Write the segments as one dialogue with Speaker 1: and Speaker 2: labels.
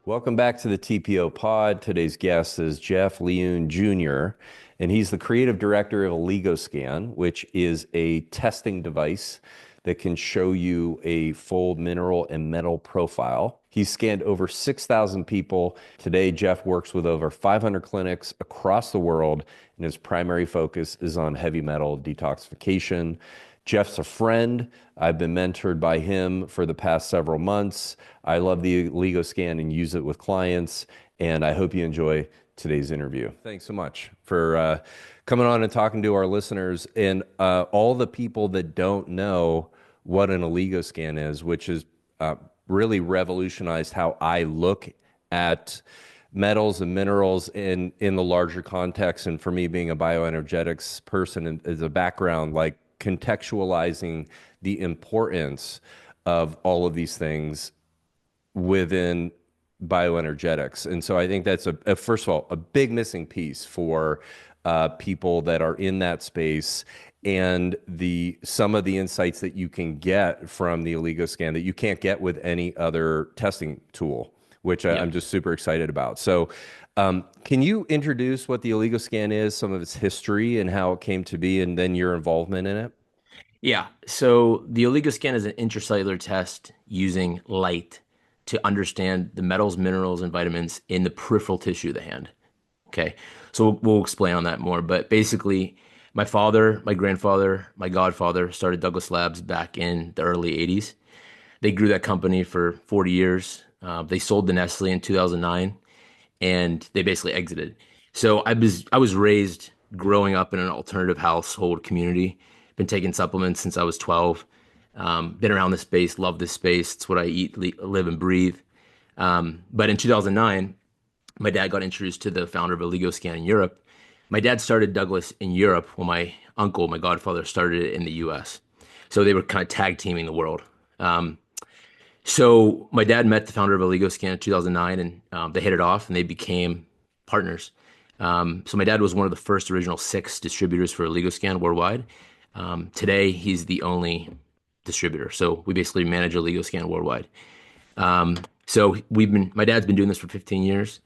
Speaker 1: Welcome back to the TPO pod. Today's guest is Jeff Lioon Jr., and he's the creative director of Oligoscan, which is a testing device that can show you a full mineral and metal profile. He's scanned over 6,000 people. Today, Jeff works with over 500 clinics across the world, and his primary focus is on heavy metal detoxification. Jeff's a friend. I've been mentored by him for the past several months. I love the Oligo Scan and use it with clients, and I hope you enjoy today's interview. Thanks so much for coming on and talking to our listeners and all the people that don't know what an Oligo Scan is, which has really revolutionized how I look at metals and minerals in the larger context. And for me, being a bioenergetics person and as a background, like contextualizing the importance of all of these things within bioenergetics. And so I think that's first of all, a big missing piece for people that are in that space, and some of the insights that you can get from the Oligoscan that you can't get with any other testing tool, which I'm just super excited about. So can you introduce what the Oligoscan is, some of its history and how it came to be, and then your involvement in it?
Speaker 2: Yeah. So the Oligoscan is an intracellular test using light to understand the metals, minerals, and vitamins in the peripheral tissue of the hand. Okay. So we'll explain on that more. But basically, my father, my grandfather, my godfather started Douglas Labs back in the early 80s. They grew that company for 40 years. They sold to Nestle in 2009 and they basically exited. So I was raised growing up in an alternative household community. Been taking supplements since I was 12. Been around this space, love this space. It's what I eat, live, and breathe. But in 2009, my dad got introduced to the founder of Oligoscan in Europe. My dad started Douglas in Europe while my uncle, my godfather, started it in the US. So they were kind of tag teaming the world. So my dad met the founder of Oligoscan in 2009 and they hit it off and they became partners. So my dad was one of the first original 6 distributors for Oligoscan worldwide. Today he's the only distributor. So we basically manage Oligoscan worldwide. My dad's been doing this for 15 years.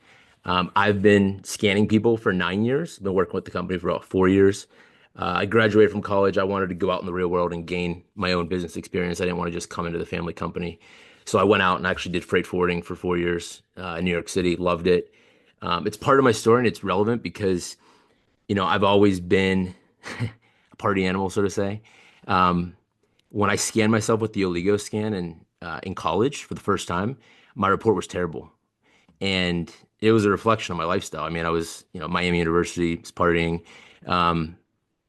Speaker 2: I've been scanning people for 9 years. Been working with the company for about 4 years. I graduated from college. I wanted to go out in the real world and gain my own business experience. I didn't want to just come into the family company. So I went out and actually did freight forwarding for 4 years in New York City. Loved it. It's part of my story and it's relevant because, I've always been a party animal, so to say. When I scanned myself with the Oligo scan in college for the first time, my report was terrible. And it was a reflection of my lifestyle. I mean, I was, Miami University, was partying,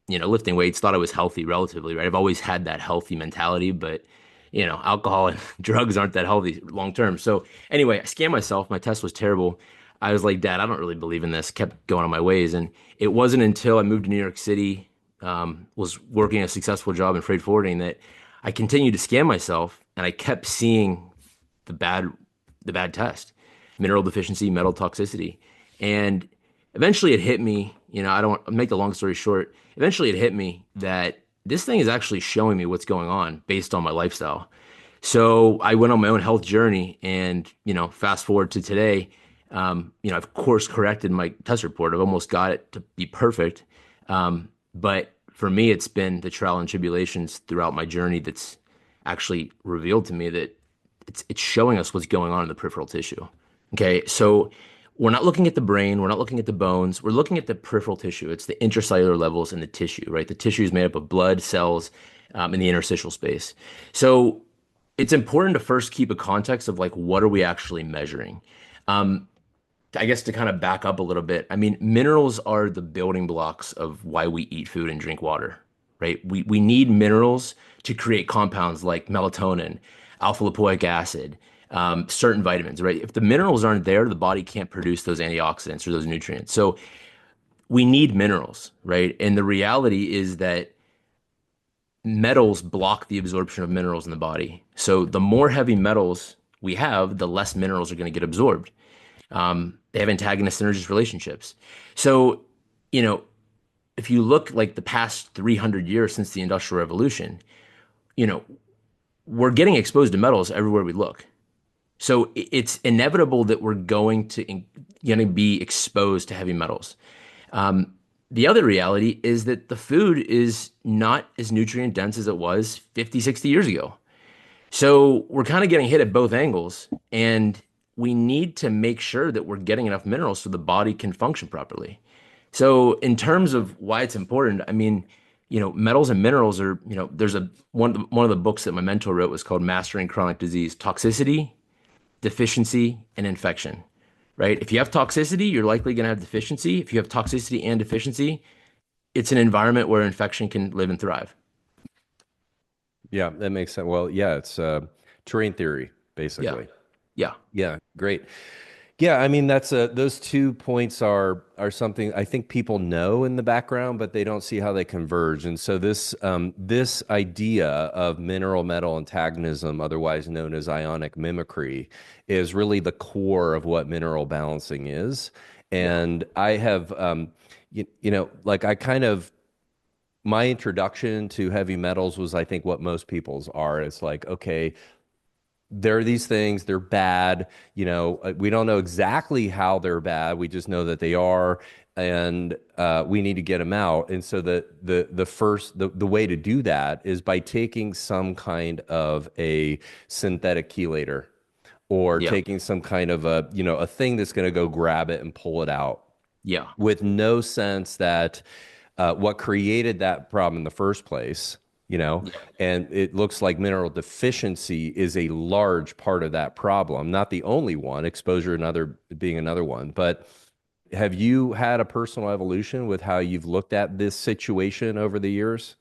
Speaker 2: lifting weights, thought I was healthy relatively, right? I've always had that healthy mentality, but alcohol and drugs aren't that healthy long term. So anyway, I scanned myself. My test was terrible. I was like, Dad, I don't really believe in this. Kept going on my ways. And it wasn't until I moved to New York City, was working a successful job in freight forwarding that I continued to scan myself and I kept seeing the bad, the bad test, mineral deficiency, metal toxicity. And eventually it hit me, I don't want to make the long story short. Eventually it hit me that this thing is actually showing me what's going on based on my lifestyle. So I went on my own health journey and, fast forward to today, I've course corrected my test report. I've almost got it to be perfect. But for me, it's been the trial and tribulations throughout my journey that's actually revealed to me that it's showing us what's going on in the peripheral tissue. Okay, so we're not looking at the brain, we're not looking at the bones, we're looking at the peripheral tissue. It's the intracellular levels in the tissue, right? The tissue is made up of blood, cells, in the interstitial space. So it's important to first keep a context of like what are we actually measuring. Um, I guess to kind of back up a little bit, I mean, minerals are the building blocks of why we eat food and drink water, right? We need minerals to create compounds like melatonin, alpha lipoic acid, certain vitamins, right? If the minerals aren't there, the body can't produce those antioxidants or those nutrients. So we need minerals, right? And the reality is that metals block the absorption of minerals in the body. So the more heavy metals we have, the less minerals are going to get absorbed. They have antagonist synergist relationships. So, you know, if you look like the past 300 years since the Industrial Revolution, you know, we're getting exposed to metals everywhere we look. So it's inevitable that we're going to be exposed to heavy metals. Um, the other reality is that the food is not as nutrient dense as it was 50, 60 years ago. So we're kind of getting hit at both angles, and we need to make sure that we're getting enough minerals so the body can function properly. So in terms of why it's important, I mean, metals and minerals are, there's one of the books that my mentor wrote was called Mastering Chronic Disease, Toxicity, Deficiency, and Infection. Right? If you have toxicity, you're likely going to have deficiency. If you have toxicity and deficiency, it's an environment where infection can live and thrive.
Speaker 1: Yeah, that makes sense. Well, yeah, it's terrain theory,
Speaker 2: Yeah.
Speaker 1: basically.
Speaker 2: Yeah.
Speaker 1: Yeah, great. Yeah, I mean that's those 2 points are something I think people know in the background, but they don't see how they converge. And so this idea of mineral metal antagonism, otherwise known as ionic mimicry, is really the core of what mineral balancing is.
Speaker 2: Yeah.
Speaker 1: And I have like I kind of my introduction to heavy metals was I think what most people's are. It's like, okay, there are these things, they're bad. We don't know exactly how they're bad. We just know that they are, and we need to get them out. And so the way to do that is by taking some kind of a synthetic chelator or
Speaker 2: Yeah.
Speaker 1: taking some kind of a thing that's going to go grab it and pull it out
Speaker 2: Yeah.
Speaker 1: with no sense that what created that problem in the first place,
Speaker 2: Yeah.
Speaker 1: and it looks like mineral deficiency is a large part of that problem, not the only one, exposure another being another one. But have you had a personal evolution with how you've looked at this situation over the years?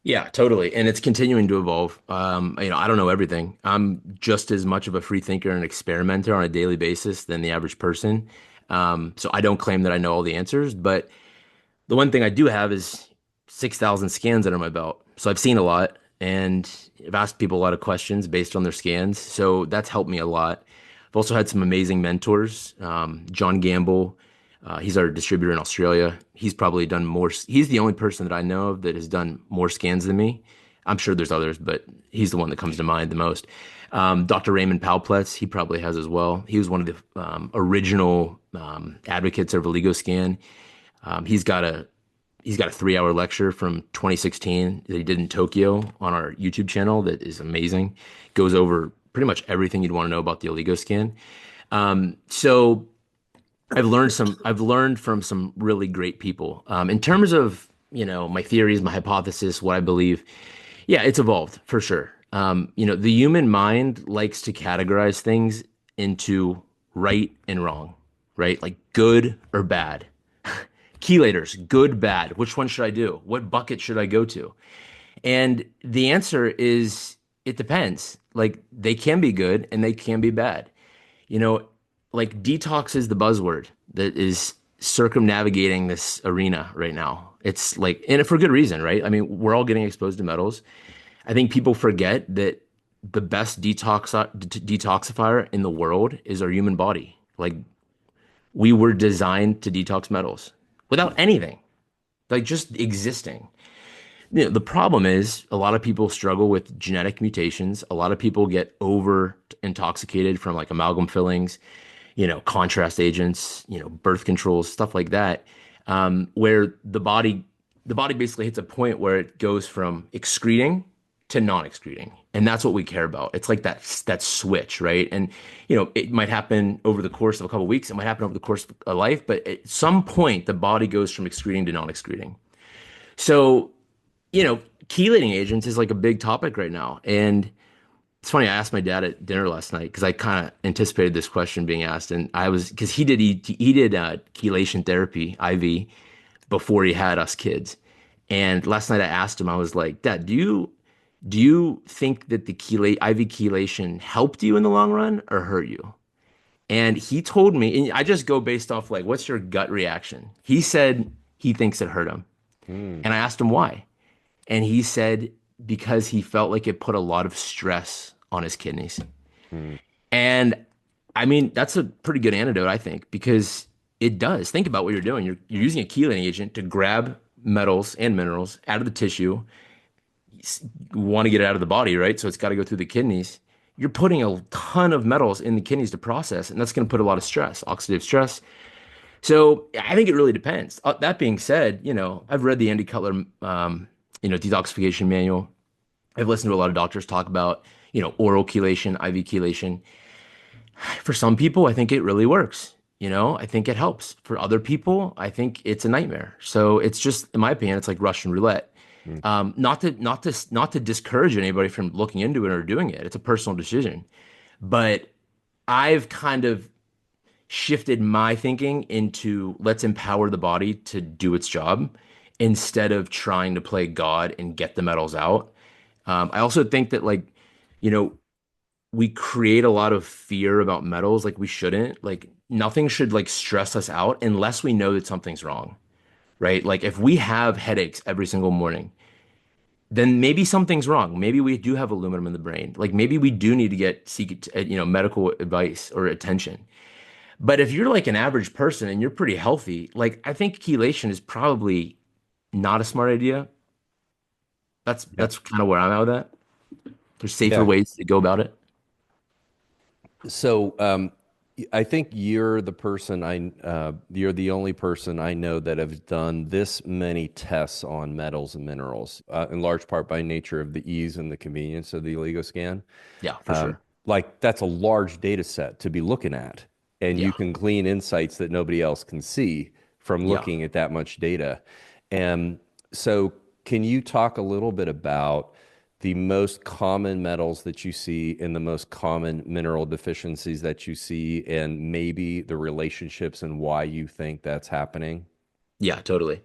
Speaker 2: Yeah, totally. And it's continuing to evolve. I don't know everything. I'm just as much of a free thinker and experimenter on a daily basis than the average person. So I don't claim that I know all the answers, but the one thing I do have is 6,000 scans under my belt. So I've seen a lot and I've asked people a lot of questions based on their scans. So that's helped me a lot. I've also had some amazing mentors. John Gamble, he's our distributor in Australia. He's probably done more. He's the only person that I know of that has done more scans than me. I'm sure there's others, but he's the one that comes to mind the most. Dr. Raymond Palpletz, he probably has as well. He was one of the original advocates of Oligoscan. He's got a 3-hour lecture from 2016 that he did in Tokyo on our YouTube channel that is amazing. Goes over pretty much everything you'd want to know about the Oligoscan. So I've learned from some really great people. In terms of, my theories, my hypothesis, what I believe, yeah, it's evolved for sure. The human mind likes to categorize things into right and wrong, right? Like good or bad. Chelators, good, bad. Which one should I do? What bucket should I go to? And the answer is it depends. Like they can be good and they can be bad. You know, like detox is the buzzword that is circumnavigating this arena right now. It's like, and for good reason, right? I mean, we're all getting exposed to metals. I think people forget that the best detoxifier in the world is our human body. Like we were designed to detox metals without anything, like just existing. The problem is a lot of people struggle with genetic mutations. A lot of people get over intoxicated from like amalgam fillings, contrast agents, birth controls, stuff like that, where the body basically hits a point where it goes from excreting to non-excreting. And that's what we care about. It's like that switch, right? And it might happen over the course of a couple of weeks, it might happen over the course of a life, but at some point the body goes from excreting to non-excreting. So, chelating agents is like a big topic right now. And it's funny, I asked my dad at dinner last night because I kind of anticipated this question being asked, and I was because he did chelation therapy IV before he had us kids. And last night I asked him, I was like, Dad, do you think that the IV chelation helped you in the long run or hurt you? And he told me, and I just go based off like, what's your gut reaction? He said he thinks it hurt him.
Speaker 1: Hmm.
Speaker 2: And I asked him why. And he said because he felt like it put a lot of stress on his kidneys.
Speaker 1: Hmm.
Speaker 2: And I mean, that's a pretty good antidote, I think, because it does. Think about what you're doing. You're using a chelating agent to grab metals and minerals out of the tissue. You want to get it out of the body, right? So it's got to go through the kidneys. you're putting a ton of metals in the kidneys to process, and that's going to put a lot of stress, oxidative stress. So I think it really depends. That being said, I've read the Andy Cutler, detoxification manual. I've listened to a lot of doctors talk about, oral chelation, IV chelation. For some people, I think it really works. I think it helps. For other people, I think it's a nightmare. So it's just, in my opinion, it's like Russian roulette.
Speaker 1: Mm.
Speaker 2: Not to discourage anybody from looking into it or doing it. It's a personal decision. But I've kind of shifted my thinking into let's empower the body to do its job instead of trying to play God and get the metals out. I also think that you know, we create a lot of fear about metals, like we shouldn't. Like nothing should like stress us out unless we know that something's wrong, right? Like if we have headaches every single morning, then maybe something's wrong. Maybe we do have aluminum in the brain. Like maybe we do need to seek medical advice or attention. But if you're like an average person and you're pretty healthy, like I think chelation is probably not a smart idea. That's
Speaker 1: Yeah.
Speaker 2: that's kind of where I'm at with that. There's safer
Speaker 1: Yeah.
Speaker 2: ways to go about it.
Speaker 1: So I think you're the only person I know that have done this many tests on metals and minerals, in large part by nature of the ease and the convenience of the Oligoscan.
Speaker 2: Yeah, for sure.
Speaker 1: Like that's a large data set to be looking at, and
Speaker 2: Yeah.
Speaker 1: you can glean insights that nobody else can see from
Speaker 2: Yeah.
Speaker 1: looking at that much data. And so, can you talk a little bit about the most common metals that you see and the most common mineral deficiencies that you see, and maybe the relationships and why you think that's happening?
Speaker 2: Yeah, totally.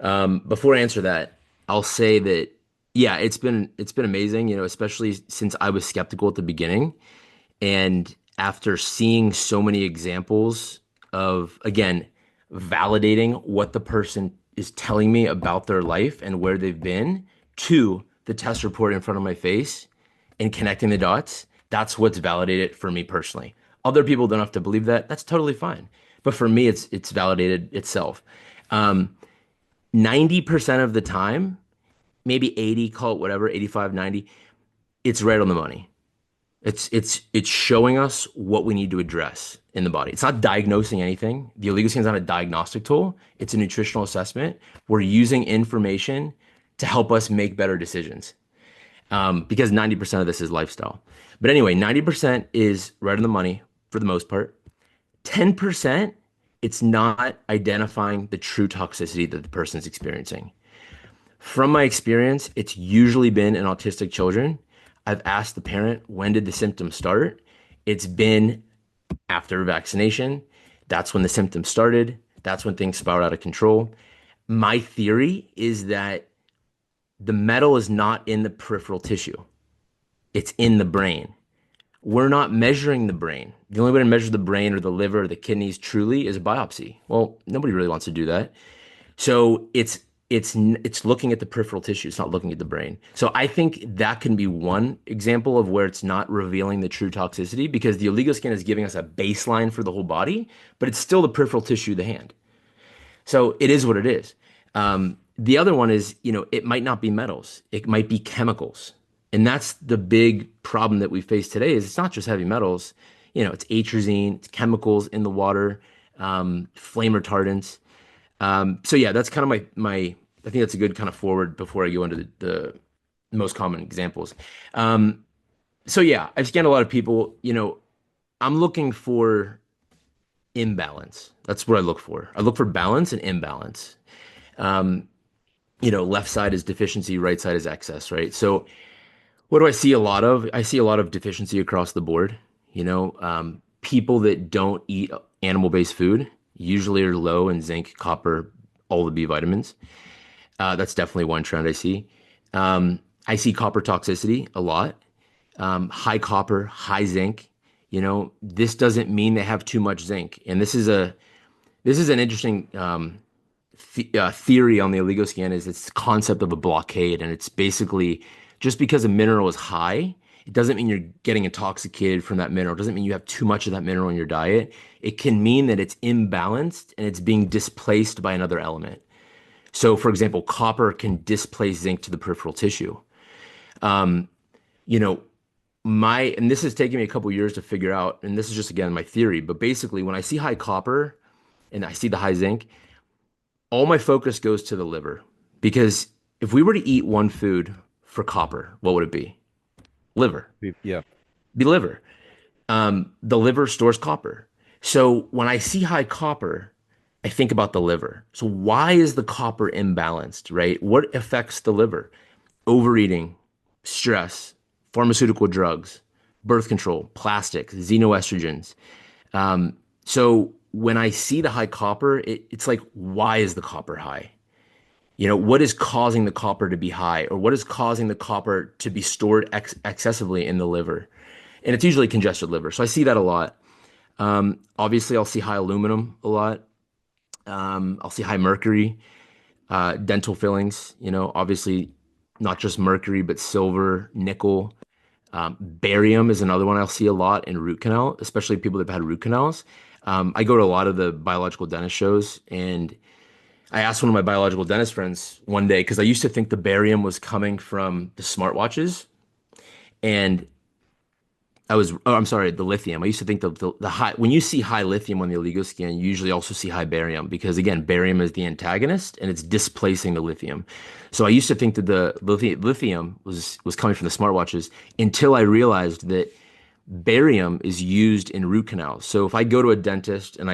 Speaker 2: Before I answer that, I'll say that yeah, it's been amazing, especially since I was skeptical at the beginning. And after seeing so many examples of, again, validating what the person is telling me about their life and where they've been to the test report in front of my face and connecting the dots, that's what's validated for me personally. Other people don't have to believe that. That's totally fine. But for me, it's validated itself. Um, 90% of the time, maybe 80, call it whatever, 85, 90, it's right on the money. It's showing us what we need to address in the body. It's not diagnosing anything. The Oligoscan is not a diagnostic tool. It's a nutritional assessment. We're using information to help us make better decisions. Because 90% of this is lifestyle. But anyway, 90% is right on the money for the most part. 10%, it's not identifying the true toxicity that the person's experiencing. From my experience, it's usually been in autistic children. I've asked the parent, when did the symptoms start? It's been after vaccination. That's when the symptoms started. That's when things spiral out of control. My theory is that the metal is not in the peripheral tissue, it's in the brain. We're not measuring the brain. The only way to measure the brain or the liver or the kidneys truly is a biopsy. Well, nobody really wants to do that. So it's looking at the peripheral tissue. It's not looking at the brain. So I think that can be one example of where it's not revealing the true toxicity because the oligoscan is giving us a baseline for the whole body, but it's still the peripheral tissue, the hand. So it is what it is. The other one is, it might not be metals. It might be chemicals. And that's the big problem that we face today is it's not just heavy metals. It's atrazine, it's chemicals in the water, flame retardants. So yeah, that's kind of I think that's a good kind of forward before I go into the most common examples. So yeah, I've scanned a lot of people, I'm looking for imbalance. That's what I look for. I look for balance and imbalance. Um, left side is deficiency, right side is excess, right? So what do I see a lot of? I see a lot of deficiency across the board. People that don't eat animal-based food usually are low in zinc, copper, all the B vitamins. That's definitely one trend I see. I see copper toxicity a lot. High copper, high zinc. This doesn't mean they have too much zinc. And this is an interesting theory on the Oligoscan is its concept of a blockade, and it's basically just because a mineral is high, it doesn't mean you're getting intoxicated from that mineral. It doesn't mean you have too much of that mineral in your diet. It can mean that it's imbalanced and it's being displaced by another element. So, for example, copper can displace zinc to the peripheral tissue. Um, you know, And this has taken me a couple years to figure out, and this is just again my theory, but basically when I see high copper and I see the high zinc, all my focus goes to the liver. Because if we were to eat one food for copper, what would it be? Liver.
Speaker 1: Yeah.
Speaker 2: Be liver. The liver stores copper. So when I see high copper, I think about the liver. So why is the copper imbalanced, right? What affects the liver? Overeating, stress, pharmaceutical drugs, birth control, plastics, xenoestrogens. So when I see the high copper, it's like, why is the copper high? What is causing the copper to be high, or what is causing the copper to be stored excessively in the liver? And it's usually congested liver. So I see that a lot. Obviously, I'll see high aluminum a lot. I'll see high mercury, dental fillings, obviously not just mercury, but silver, nickel. Barium is another one I'll see a lot in root canal, especially people that have had root canals. I go to a lot of the biological dentist shows, and I asked one of my biological dentist friends one day because I used to think the barium was coming from the smartwatches, and I'm sorry, the lithium. I used to think the high, when you see high lithium on the Oligo scan, you usually also see high barium because again, barium is the antagonist and it's displacing the lithium. So I used to think that the lithium was coming from the smartwatches until I realized that barium is used in root canals. So if I go to a dentist and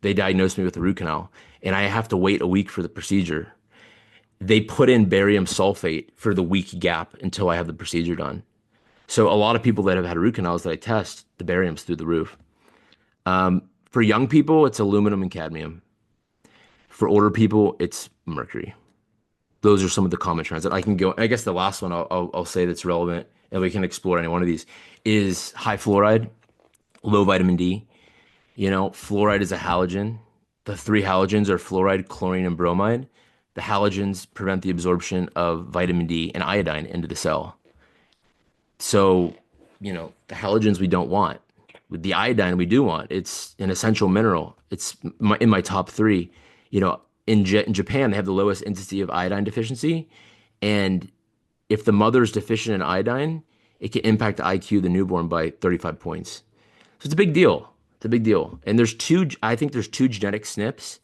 Speaker 2: they diagnose me with a root canal and I have to wait a week for the procedure, they put in barium sulfate for the week gap until I have the procedure done. So a lot of people that have had root canals that I test, the barium's through the roof. For young people, it's aluminum and cadmium. For older people, it's mercury. Those are some of the common trends that I can go. I guess the last one I'll say that's relevant, and we can explore any one of these, is high fluoride, low vitamin D. Fluoride is a halogen. The three halogens are fluoride, chlorine, and bromide. The halogens prevent the absorption of vitamin D and iodine into the cell. So, the halogens we don't want. With the iodine we do want. It's an essential mineral. It's in my top three. In Japan, they have the lowest intensity of iodine deficiency. And if the mother is deficient in iodine, it can impact the IQ of the newborn by 35 points. So it's a big deal. It's a big deal. And I think there's two genetic SNPs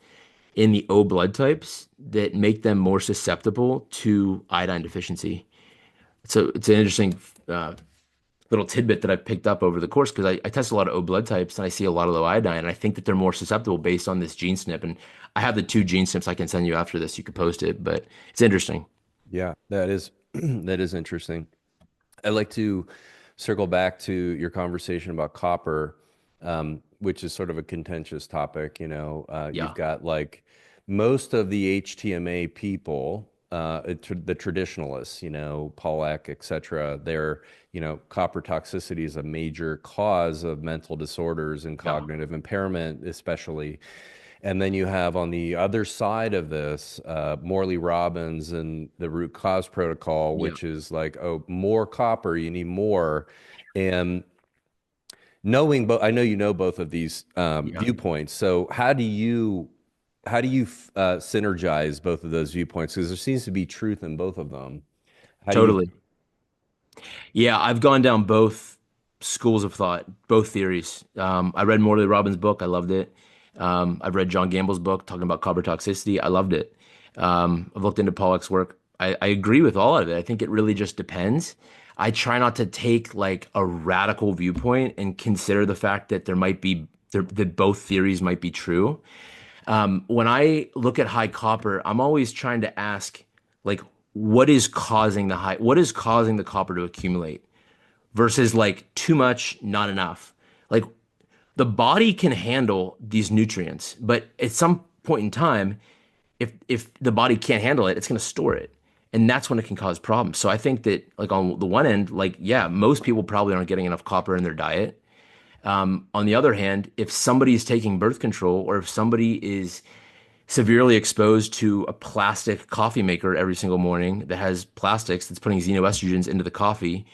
Speaker 2: in the O blood types that make them more susceptible to iodine deficiency. So it's an interesting little tidbit that I've picked up over the course because I test a lot of O blood types and I see a lot of low iodine, and I think that they're more susceptible based on this gene SNP. And I have the two gene SNPs I can send you after this. You could post it, but it's interesting.
Speaker 1: Yeah, that is that is interesting. I'd like to circle back to your conversation about copper, which is sort of a contentious topic. You've
Speaker 2: Yeah.
Speaker 1: got like most of the HTMA people, the traditionalists, Paul Eck, et cetera, copper toxicity is a major cause of mental disorders and
Speaker 2: Yeah.
Speaker 1: cognitive impairment, especially. And then you have on the other side of this, Morley Robbins and the root cause protocol,
Speaker 2: Yeah.
Speaker 1: which is like, oh, more copper, you need more. And knowing, but I know you know both of these
Speaker 2: Yeah.
Speaker 1: viewpoints. So how do you synergize both of those viewpoints? Because there seems to be truth in both of them. How do you?
Speaker 2: Totally. Yeah, I've gone down both schools of thought, both theories. I read Morley Robbins' book. I loved it. I've read John Gamble's book talking about copper toxicity. I loved it. I've looked into Pollock's work. I agree with all of it. I think it really just depends. I try not to take like a radical viewpoint and consider the fact that that both theories might be true. When I look at high copper, I'm always trying to ask, like, what is causing the copper to accumulate versus like too much, not enough. Like the body can handle these nutrients, but at some point in time, if the body can't handle it, it's going to store it. And that's when it can cause problems. So I think that like on the one end, like, yeah, most people probably aren't getting enough copper in their diet. On the other hand, if somebody is taking birth control or if somebody is severely exposed to a plastic coffee maker every single morning that has plastics that's putting xenoestrogens into the coffee,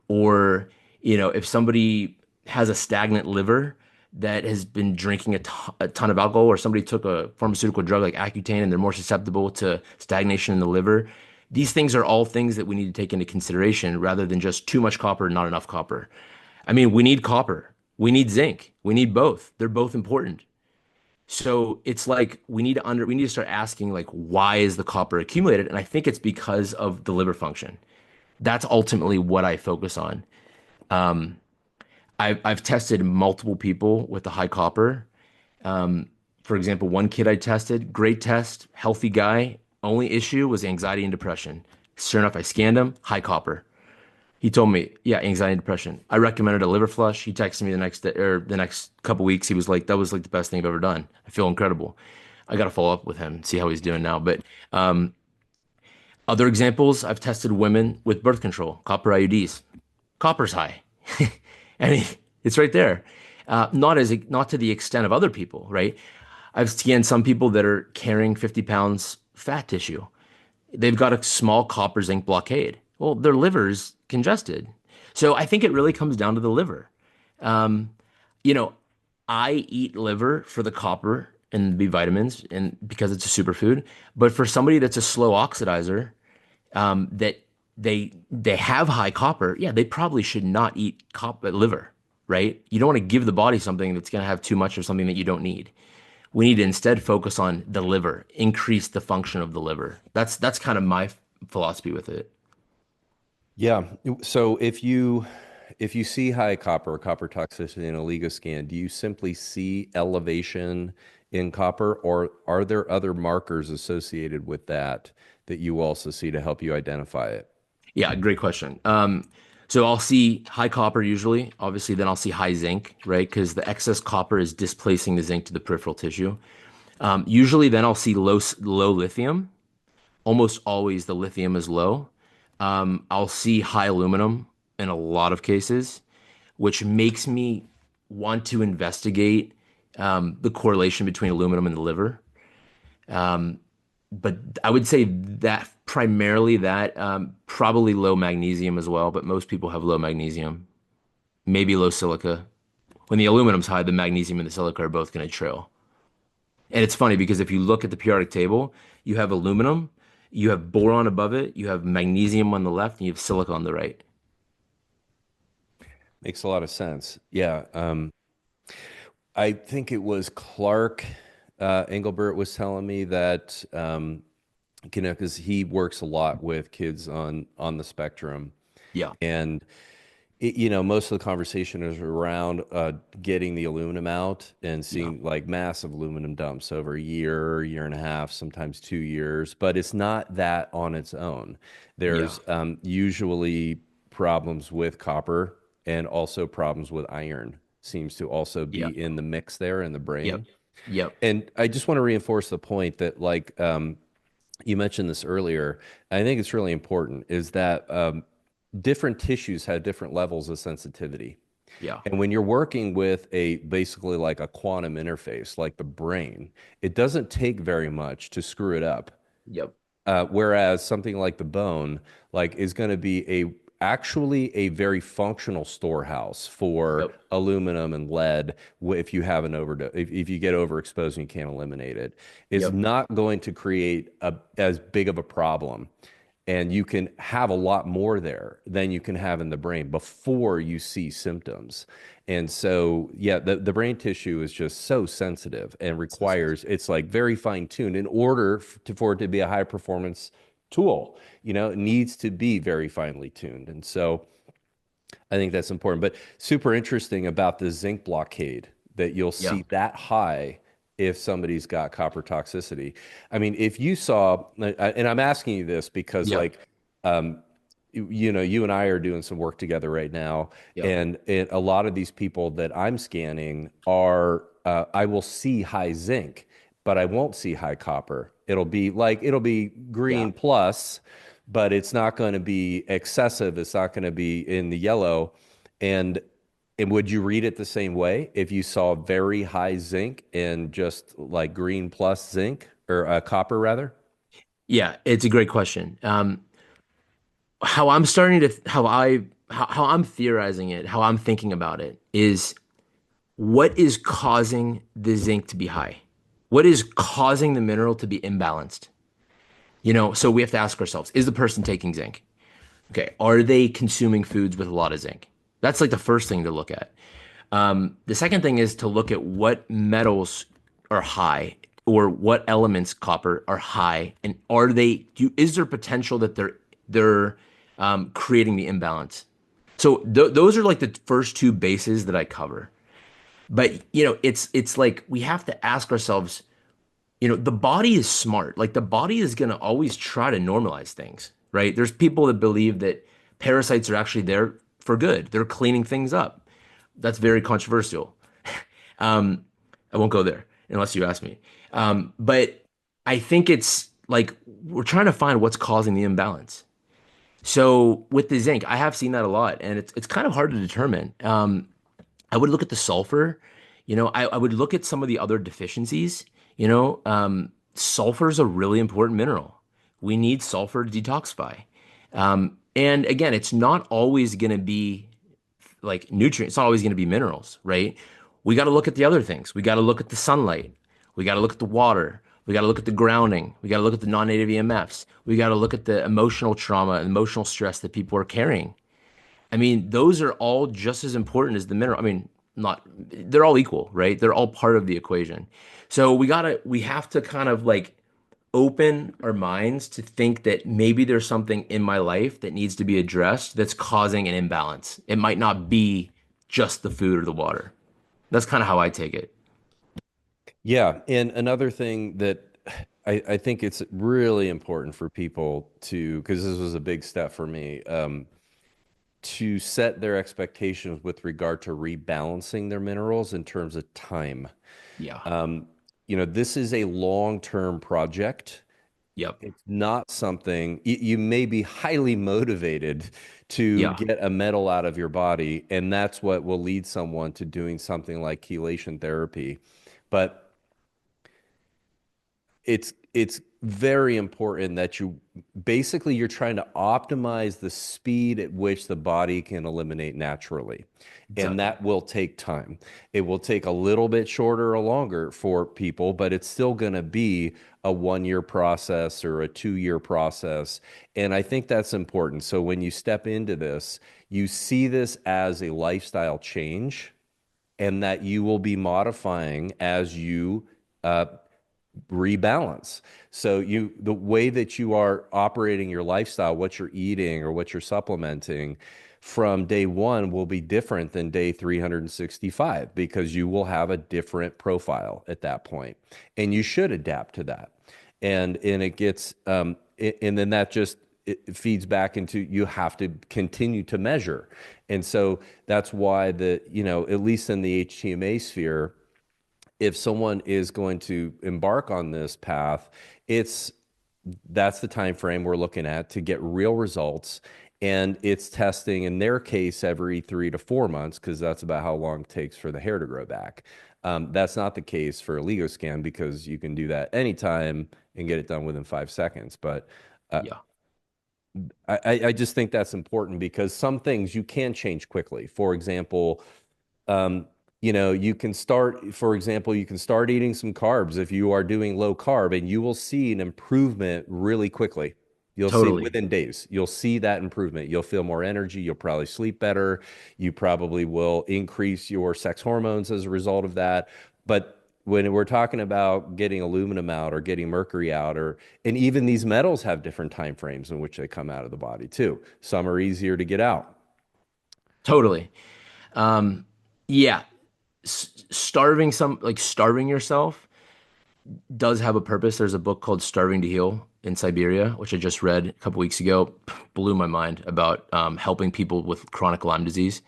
Speaker 2: or if somebody has a stagnant liver that has been drinking a ton of alcohol, or somebody took a pharmaceutical drug like Accutane and they're more susceptible to stagnation in the liver, These things are all things that we need to take into consideration rather than just too much copper, not enough copper. I mean, we need copper, we need zinc, we need both. They're both important. So it's like we need to start asking like why is the copper accumulated? And I think it's because of the liver function. That's ultimately what I focus on. I've tested multiple people with the high copper. For example, one kid I tested, great test, healthy guy. Only issue was anxiety and depression. Sure enough, I scanned him, high copper. He told me, yeah, anxiety and depression. I recommended a liver flush. He texted me the next day or the next couple weeks. He was like, that was like the best thing I've ever done. I feel incredible. I got to follow up with him, see how he's doing now. But other examples, I've tested women with birth control, copper IUDs. Copper's high. I mean, it's right there. Not to the extent of other people, right? I've scanned some people that are carrying 50 pounds fat tissue. They've got a small copper zinc blockade. Well, their liver's congested. So I think it really comes down to the liver. Um, you know, I eat liver for the copper and the B vitamins and because it's a superfood. But for somebody that's a slow oxidizer, that they have high copper, yeah, they probably should not eat liver, right? You don't want to give the body something that's going to have too much of something that you don't need. We need to instead focus on the liver, increase the function of the liver. That's kind of my philosophy with it.
Speaker 1: Yeah. So if you see high copper or copper toxicity in a Oligo scan, do you simply see elevation in copper, or are there other markers associated with that that you also see to help you identify it?
Speaker 2: Yeah, great question. So I'll see high copper usually. Obviously, then I'll see high zinc, right? Because the excess copper is displacing the zinc to the peripheral tissue. Usually, then I'll see low lithium. Almost always the lithium is low. I'll see high aluminum in a lot of cases, which makes me want to investigate the correlation between aluminum and the liver. But I would say that primarily that probably low magnesium as well, but most people have low magnesium, maybe low silica. When the aluminum's high, the magnesium and the silica are both going to trail. And it's funny because if you look at the periodic table, you have aluminum, you have boron above it, you have magnesium on the left, and you have silica on the right.
Speaker 1: Makes a lot of sense. Yeah. I think it was Clark Engelbert was telling me that because he works a lot with kids on the spectrum,
Speaker 2: Yeah,
Speaker 1: and most of the conversation is around getting the aluminum out and
Speaker 2: yeah,
Speaker 1: seeing like massive aluminum dumps over a year, year and a half, sometimes 2 years. But it's not that on its own.
Speaker 2: yeah,
Speaker 1: There's usually problems with copper and also problems with iron seems to also
Speaker 2: yeah,
Speaker 1: be in the mix there in the
Speaker 2: yep,
Speaker 1: brain.
Speaker 2: yep,
Speaker 1: And I just want to reinforce the point that like you mentioned this earlier. I think it's really important is that different tissues have different levels of sensitivity.
Speaker 2: yeah,
Speaker 1: And when you're working with a basically like a quantum interface, like the brain, it doesn't take very much to screw it up.
Speaker 2: yep,
Speaker 1: Whereas something like the bone, like is going to be actually a very functional storehouse for
Speaker 2: yep,
Speaker 1: aluminum and lead if you have an overdose, if you get overexposed and you can't eliminate it, is
Speaker 2: yep.
Speaker 1: not going to create as big of a problem. And you can have a lot more there than you can have in the brain before you see symptoms. And so, yeah, the brain tissue is just so sensitive and
Speaker 2: So sensitive.
Speaker 1: it's like very fine tuned in order for it to be a high performance tool. It needs to be very finely tuned. And so I think that's important. But super interesting about the zinc blockade that you'll
Speaker 2: Yeah,
Speaker 1: see that high if somebody's got copper toxicity. I mean, if you saw, and I'm asking you this because
Speaker 2: yeah,
Speaker 1: like, um, you and I are doing some work together right now,
Speaker 2: yeah,
Speaker 1: and a lot of these people that I'm scanning I will see high zinc, but I won't see high copper. It'll be
Speaker 2: yeah.
Speaker 1: green plus, but it's not going to be excessive. It's not going to be in the yellow. And and would you read it the same way if you saw very high zinc and just like green plus zinc or copper rather?
Speaker 2: Yeah, it's a great question. How I'm starting to how I'm theorizing it, how I'm thinking about it is what is causing the zinc to be high? What is causing the mineral to be imbalanced? So we have to ask ourselves, is the person taking zinc? Okay, are they consuming foods with a lot of zinc? That's like the first thing to look at. The second thing is to look at what metals are high or what elements copper are high, and is there potential that they're creating the imbalance? So those are like the first two bases that I cover. But it's like we have to ask ourselves, the body is smart. Like the body is going to always try to normalize things, right? There's people that believe that parasites are actually there for good. They're cleaning things up. That's very controversial. Um, I won't go there unless you ask me. But I think it's like we're trying to find what's causing the imbalance. So with the zinc, I have seen that a lot, and it's kind of hard to determine. I would look at the sulfur. I would look at some of the other deficiencies. Sulfur is a really important mineral. We need sulfur to detoxify. And again, it's not always going to be like nutrients. It's not always going to be minerals, right? We got to look at the other things. We got to look at the sunlight. We got to look at the water. We got to look at the grounding. We got to look at the non-native EMFs. We got to look at the emotional trauma and emotional stress that people are carrying. I mean, those are all just as important as the mineral. I mean, not, they're all equal, right? They're all part of the equation. So we have to kind of like open our minds to think that maybe there's something in my life that needs to be addressed that's causing an imbalance. It might not be just the food or the water. That's kind of how I take it.
Speaker 1: Yeah. And another thing that I think it's really important for people to, because this was a big step for me, to set their expectations with regard to rebalancing their minerals in terms of time.
Speaker 2: Yeah.
Speaker 1: Um, this is a long-term project.
Speaker 2: Yep.
Speaker 1: It's not something you may be highly motivated to
Speaker 2: Yeah.
Speaker 1: get a metal out of your body, and that's what will lead someone to doing something like chelation therapy. But it's very important that you're trying to optimize the speed at which the body can eliminate naturally. And
Speaker 2: Exactly.
Speaker 1: that will take time. It will take a little bit shorter or longer for people, but it's still going to be a 1 year process or a 2 year process. And I think that's important. So when you step into this, you see this as a lifestyle change and that you will be modifying as you uh, rebalance. So the way that you are operating your lifestyle, what you're eating or what you're supplementing from day one will be different than day 365 because you will have a different profile at that point. And you should adapt to that. And it gets and then that just it feeds back into you have to continue to measure. And so that's why at least in the HTMA sphere, if someone is going to embark on this path, that's the time frame we're looking at to get real results. And it's testing in their case every 3 to 4 months because that's about how long it takes for the hair to grow back. That's not the case for Oligo Scan because you can do that anytime and get it done within 5 seconds. But uh,
Speaker 2: Yeah.
Speaker 1: I just think that's important because some things you can change quickly. For example, um, you can start, for example, you can start eating some carbs if you are doing low carb, and you will see an improvement really quickly. You'll see it
Speaker 2: Totally.
Speaker 1: within days. You'll see that improvement. You'll feel more energy. You'll probably sleep better. You probably will increase your sex hormones as a result of that. But when we're talking about getting aluminum out or getting mercury out, and even these metals have different time frames in which they come out of the body too. Some are easier to get out.
Speaker 2: Totally. Um, yeah. Starving yourself does have a purpose. There's a book called Starving to Heal in Siberia, which I just read a couple weeks ago. Blew my mind about helping people with chronic Lyme disease.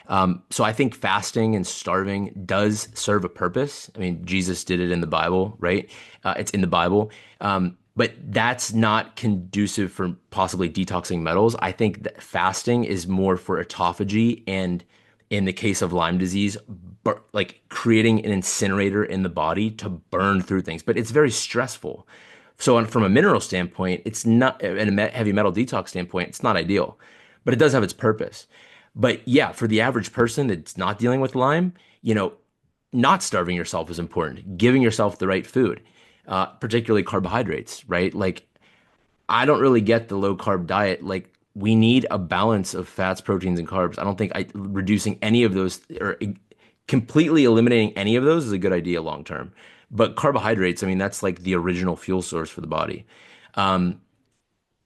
Speaker 2: So I think fasting and starving does serve a purpose. I mean, Jesus did it in the Bible, right? It's in the Bible. But that's not conducive for possibly detoxing metals. I think that fasting is more for autophagy and in the case of Lyme disease, like creating an incinerator in the body to burn through things. But it's very stressful. So from a mineral standpoint, it's not, and a heavy metal detox standpoint, it's not ideal, but it does have its purpose. But yeah, for the average person that's not dealing with Lyme, not starving yourself is important. Giving yourself the right food, particularly carbohydrates, right? Like I don't really get the low carb diet. Like we need a balance of fats, proteins, and carbs. I don't think reducing any of those or completely eliminating any of those is a good idea long term. But carbohydrates, I mean, that's like the original fuel source for the body. Um,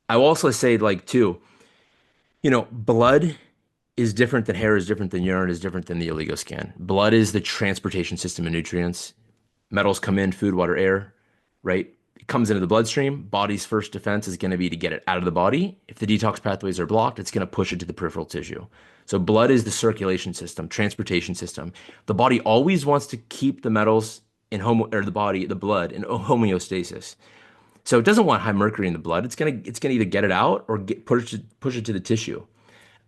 Speaker 2: I will also say, like, too, blood is different than hair, is different than urine, is different than the Oligoscan. Blood is the transportation system of nutrients. Metals come in, food, water, air, right? It comes into the bloodstream. Body's first defense is going to be to get it out of the body. If the detox pathways are blocked, it's going to push it to the peripheral tissue. So blood is the circulation system, transportation system. The body always wants to keep the metals in the blood in homeostasis. So it doesn't want high mercury in the blood. It's gonna either get it out or push it to the tissue.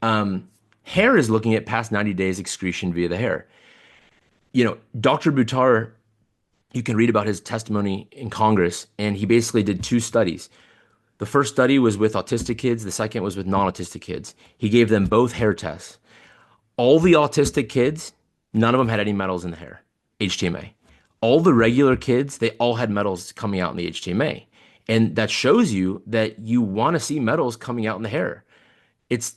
Speaker 2: Hair is looking at past 90 days excretion via the hair. Dr. Buttar, you can read about his testimony in Congress, and he basically did two studies. The first study was with autistic kids, the second was with non-autistic kids. He gave them both hair tests. All the autistic kids, none of them had any metals in the hair, HTMA. All the regular kids, they all had metals coming out in the HTMA. And that shows you that you want to see metals coming out in the hair. It's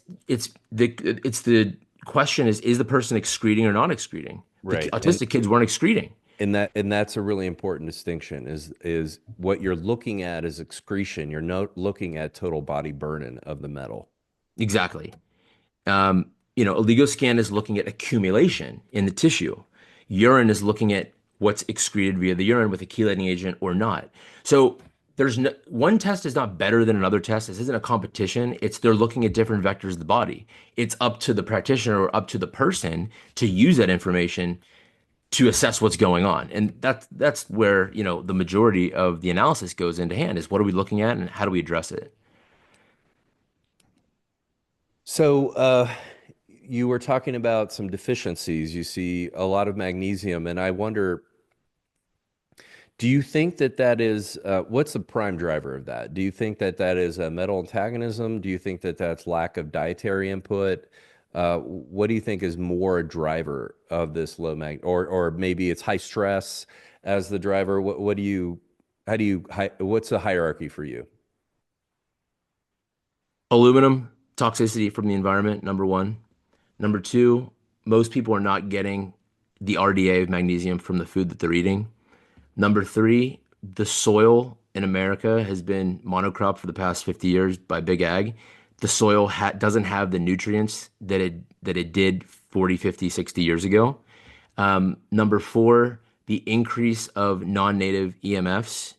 Speaker 2: the question is the person excreting or not excreting? The
Speaker 1: Right.
Speaker 2: autistic kids weren't excreting.
Speaker 1: And that's a really important distinction is what you're looking at is excretion. You're not looking at total body burden of the metal.
Speaker 2: Exactly. Oligoscan is looking at accumulation in the tissue. Urine is looking at what's excreted via the urine with a chelating agent or not. So there's no, one test is not better than another test. This isn't a competition. It's they're looking at different vectors of the body. It's up to the practitioner or up to the person to use that information to assess what's going on. And that's where, the majority of the analysis goes into hand is what are we looking at and how do we address it?
Speaker 1: So, you were talking about some deficiencies. You see a lot of magnesium, and I wonder, do you think that that is what's the prime driver of that? Do you think that that is a metal antagonism? Do you think that that's lack of dietary input? What do you think is more a driver of this low or maybe it's high stress as the driver? What do you, how do you, what's the hierarchy for you?
Speaker 2: Aluminum toxicity from the environment, number one. Number two, most people are not getting the RDA of magnesium from the food that they're eating. Number three, the soil in America has been monocrop for the past 50 years by big ag. The soil doesn't have the nutrients that it did 40, 50, 60 years ago. Number four, the increase of non-native EMFs,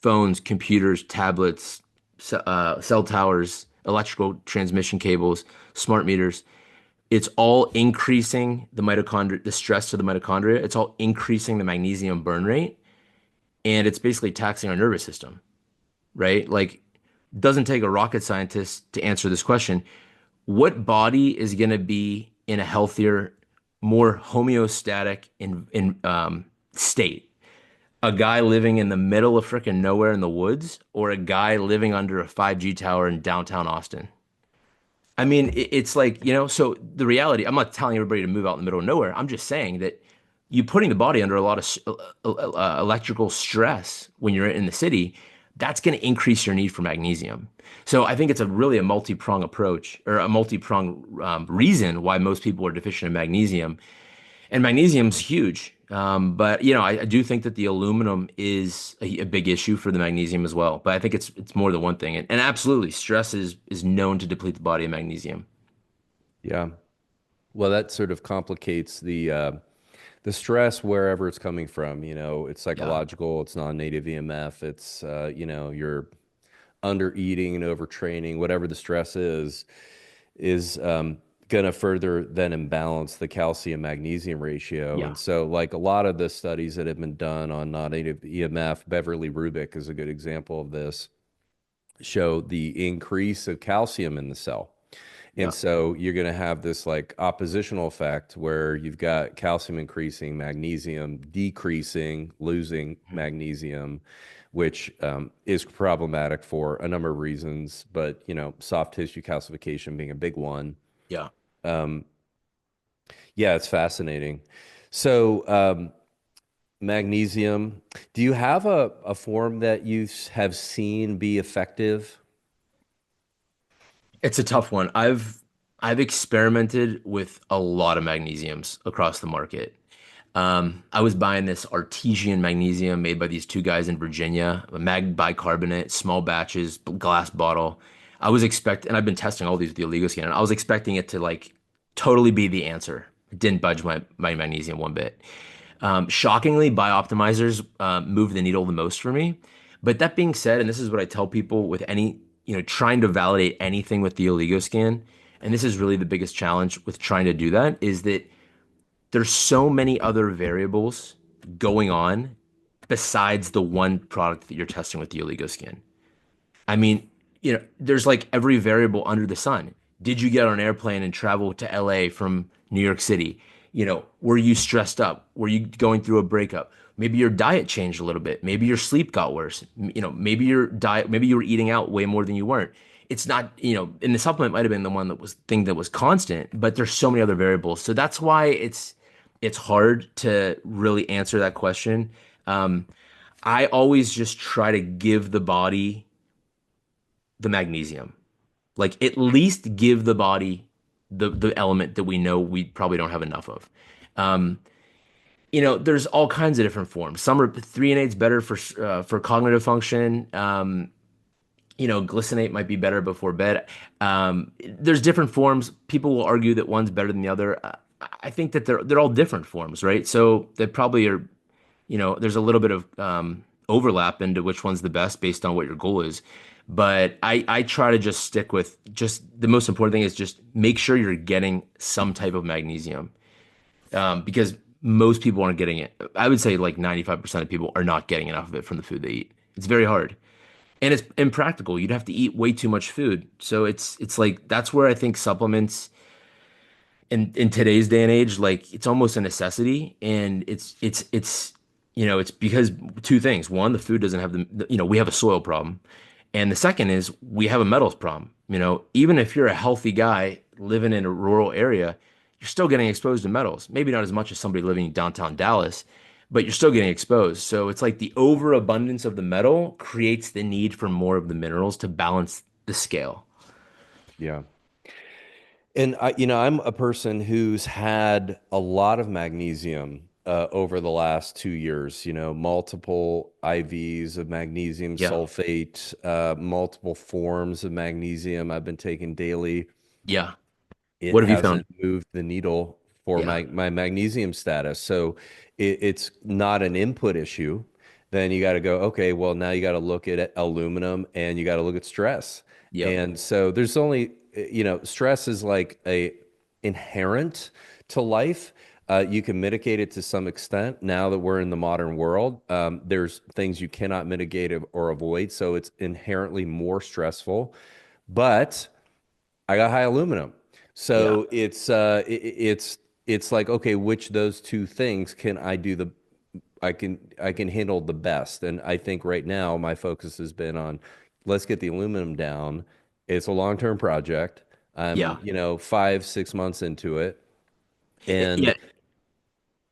Speaker 2: phones, computers, tablets, cell towers, electrical transmission cables, smart meters. It's all increasing the mitochondria, the stress to the mitochondria. It's all increasing the magnesium burn rate, and it's basically taxing our nervous system, right? Like, it doesn't take a rocket scientist to answer this question. What body is going to be in a healthier, more homeostatic state? A guy living in the middle of freaking nowhere in the woods, or a guy living under a 5G tower in downtown Austin? I mean, it's like, so the reality, I'm not telling everybody to move out in the middle of nowhere. I'm just saying that you putting the body under a lot of electrical stress when you're in the city, that's going to increase your need for magnesium. So I think it's really a multi-prong approach or a multi-prong reason why most people are deficient in magnesium. And magnesium's huge. But I do think that the aluminum is a big issue for the magnesium as well. But I think it's more than one thing. And absolutely, stress is known to deplete the body of magnesium.
Speaker 1: Yeah. Well, that sort of complicates the stress wherever it's coming from. It's
Speaker 2: Yeah.
Speaker 1: psychological, it's non-native EMF, it's you're under eating and overtraining, whatever the stress is going to further then imbalance the calcium magnesium ratio.
Speaker 2: Yeah.
Speaker 1: And so, like a lot of the studies that have been done on non-native EMF, Beverly Rubik is a good example of this, show the increase of calcium in the cell. And
Speaker 2: Yeah.
Speaker 1: so you're going to have this like oppositional effect where you've got calcium increasing, magnesium decreasing, losing magnesium, which is problematic for a number of reasons, but soft tissue calcification being a big one.
Speaker 2: Yeah.
Speaker 1: Um, yeah, it's fascinating. So Magnesium. Do you have a form that you have seen be effective?
Speaker 2: It's a tough one. I've experimented with a lot of magnesiums across the market. I was buying this artesian magnesium made by these two guys in Virginia, a mag bicarbonate, small batches, glass bottle. And I've been testing all these with the Oligoscan, and I was expecting it to like totally be the answer. It didn't budge my magnesium one bit. Shockingly, bioptimizers move the needle the most for me. But that being said, and this is what I tell people with any, trying to validate anything with the Oligoscan, and this is really the biggest challenge with trying to do that, is that there's so many other variables going on besides the one product that you're testing with the Oligoscan. I mean, there's like every variable under the sun. Did you get on an airplane and travel to LA from New York City? Were you stressed up? Were you going through a breakup? Maybe your diet changed a little bit. Maybe your sleep got worse. Maybe your diet, maybe you were eating out way more than you weren't. It's not, and the supplement might have been the one that was thing that was constant, but there's so many other variables. So that's why it's hard to really answer that question. Um, I always just try to give the body the magnesium. Like at least give the body the element that we know we probably don't have enough of. Um, there's all kinds of different forms. Some are threonate's better for cognitive function. Glycinate might be better before bed. There's different forms. People will argue that one's better than the other. I think that they're all different forms, right? So they probably are, there's a little bit of overlap into which one's the best based on what your goal is. But I try to just stick with just the most important thing is just make sure you're getting some type of magnesium, because most people aren't getting it. I would say like 95% of people are not getting enough of it from the food they eat. It's very hard. And it's impractical. You'd have to eat way too much food. So it's like that's where I think supplements in today's day and age, like it's almost a necessity. And it's because two things. One, the food doesn't have we have a soil problem. And the second is we have a metals problem. Even if you're a healthy guy living in a rural area, you're still getting exposed to metals. Maybe not as much as somebody living in downtown Dallas, but you're still getting exposed. So it's like the overabundance of the metal creates the need for more of the minerals to balance the scale.
Speaker 1: Yeah. And I'm a person who's had a lot of magnesium over the last 2 years, multiple IVs of magnesium
Speaker 2: Yeah.
Speaker 1: sulfate, multiple forms of magnesium I've been taking daily.
Speaker 2: Yeah.
Speaker 1: It
Speaker 2: What have you found?
Speaker 1: hasn't moved the needle for
Speaker 2: Yeah.
Speaker 1: my magnesium status. So it's not an input issue. Then you got to go, okay, well, now you got to look at aluminum and you got to look at stress.
Speaker 2: Yep.
Speaker 1: And so there's only, stress is like a inherent to life. You can mitigate it to some extent now that we're in the modern world. There's things you cannot mitigate or avoid. So it's inherently more stressful. But I got high aluminum.
Speaker 2: Yeah.
Speaker 1: So it's like, okay, which those two things can I do I can handle the best. And I think right now my focus has been on let's get the aluminum down. It's a long-term project. I'm,
Speaker 2: Yeah.
Speaker 1: 5, 6 months into it and
Speaker 2: Yeah.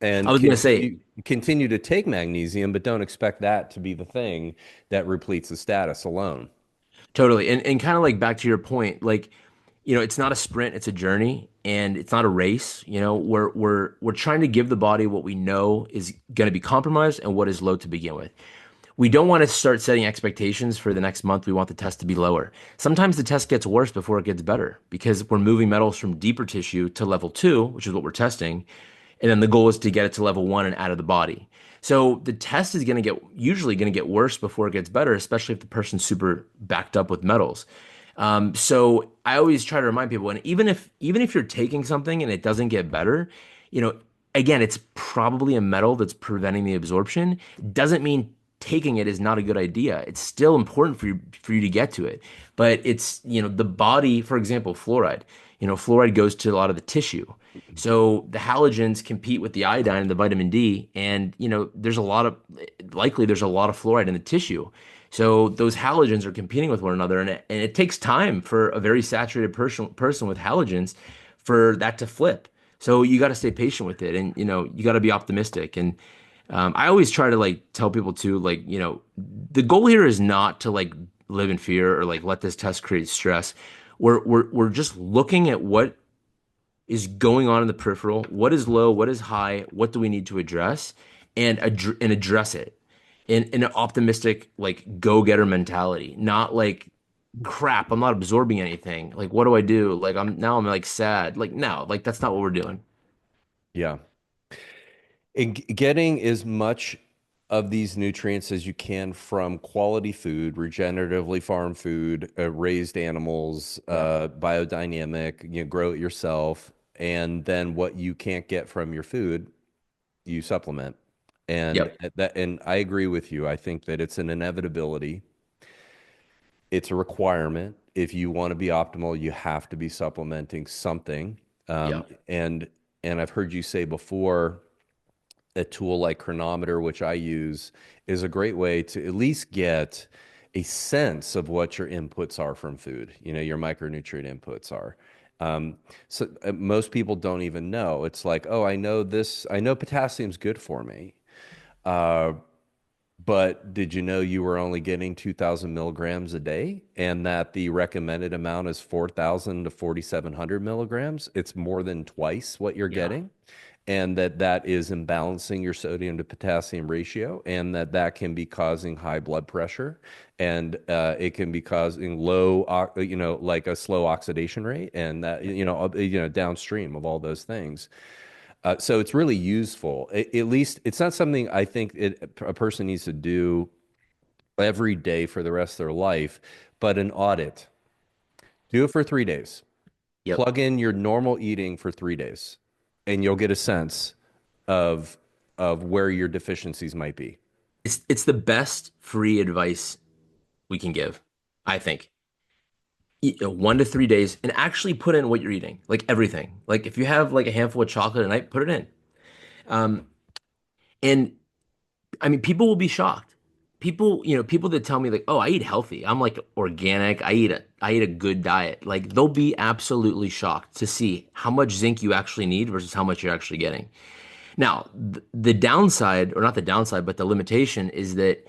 Speaker 2: I was gonna say,
Speaker 1: continue to take magnesium, but don't expect that to be the thing that repletes the status alone.
Speaker 2: totally. And kind of like back to your point, like, it's not a sprint, it's a journey and it's not a race. We're trying to give the body what we know is going to be compromised and what is low to begin with. We don't want to start setting expectations for the next month. We want the test to be lower. Sometimes the test gets worse before it gets better because we're moving metals from deeper tissue to level 2, which is what we're testing. And then the goal is to get it to level 1 and out of the body. So the test is usually going to get worse before it gets better, especially if the person's super backed up with metals. So I always try to remind people, and even if you're taking something and it doesn't get better, you know, again, it's probably a metal that's preventing the absorption. Doesn't mean taking it is not a good idea. It's still important for you to get to it. But it's, the body, for example, fluoride. Fluoride goes to a lot of the tissue. So the halogens compete with the iodine and the vitamin D, and there's a lot of fluoride in the tissue. So those halogens are competing with one another, and it takes time for a very saturated person with halogens for that to flip. So you got to stay patient with it, and you got to be optimistic. And I always try to like tell people too, like, the goal here is not to like live in fear or like let this test create stress. We're just looking at what is going on in the peripheral, what is low, what is high, what do we need to address, and address it in an optimistic like go-getter mentality, not like crap, I'm not absorbing anything. Like what do I do? Like I'm like sad. Like no, like that's not what we're doing.
Speaker 1: Yeah. And getting as much of these nutrients as you can from quality food, regeneratively farmed food, raised animals,
Speaker 2: Yeah.
Speaker 1: biodynamic, grow it yourself, and then what you can't get from your food, you supplement. And
Speaker 2: Yep.
Speaker 1: and I agree with you. I think that it's an inevitability. It's a requirement. If you want to be optimal, you have to be supplementing something. Um,
Speaker 2: Yep.
Speaker 1: and and I've heard you say before, a tool like Chronometer, which I use, is a great way to at least get a sense of what your inputs are from food, your micronutrient inputs are. Um, so most people don't even know. It's like, oh, I know this, I know potassium's good for me. Uh, but did you know you were only getting 2,000 milligrams a day and that the recommended amount is 4,000 to 4,700 milligrams? It's more than twice what you're
Speaker 2: Yeah.
Speaker 1: getting. And that is imbalancing your sodium to potassium ratio, and that can be causing high blood pressure, and it can be causing like a slow oxidation rate, and that, downstream of all those things. So it's really useful. At least it's not something I think a person needs to do every day for the rest of their life, but an audit. Do it for 3 days.
Speaker 2: Yep.
Speaker 1: Plug in your normal eating for 3 days, and you'll get a sense of where your deficiencies might be.
Speaker 2: It's the best free advice we can give, I think. Eat 1 to 3 days and actually put in what you're eating, like everything. Like if you have like a handful of chocolate a night, put it in. Um, and I mean, people will be shocked. People that tell me like, "Oh, I eat healthy. I'm like organic. I eat a good diet." Like they'll be absolutely shocked to see how much zinc you actually need versus how much you're actually getting. Now, the downside, or not the downside, but the limitation is that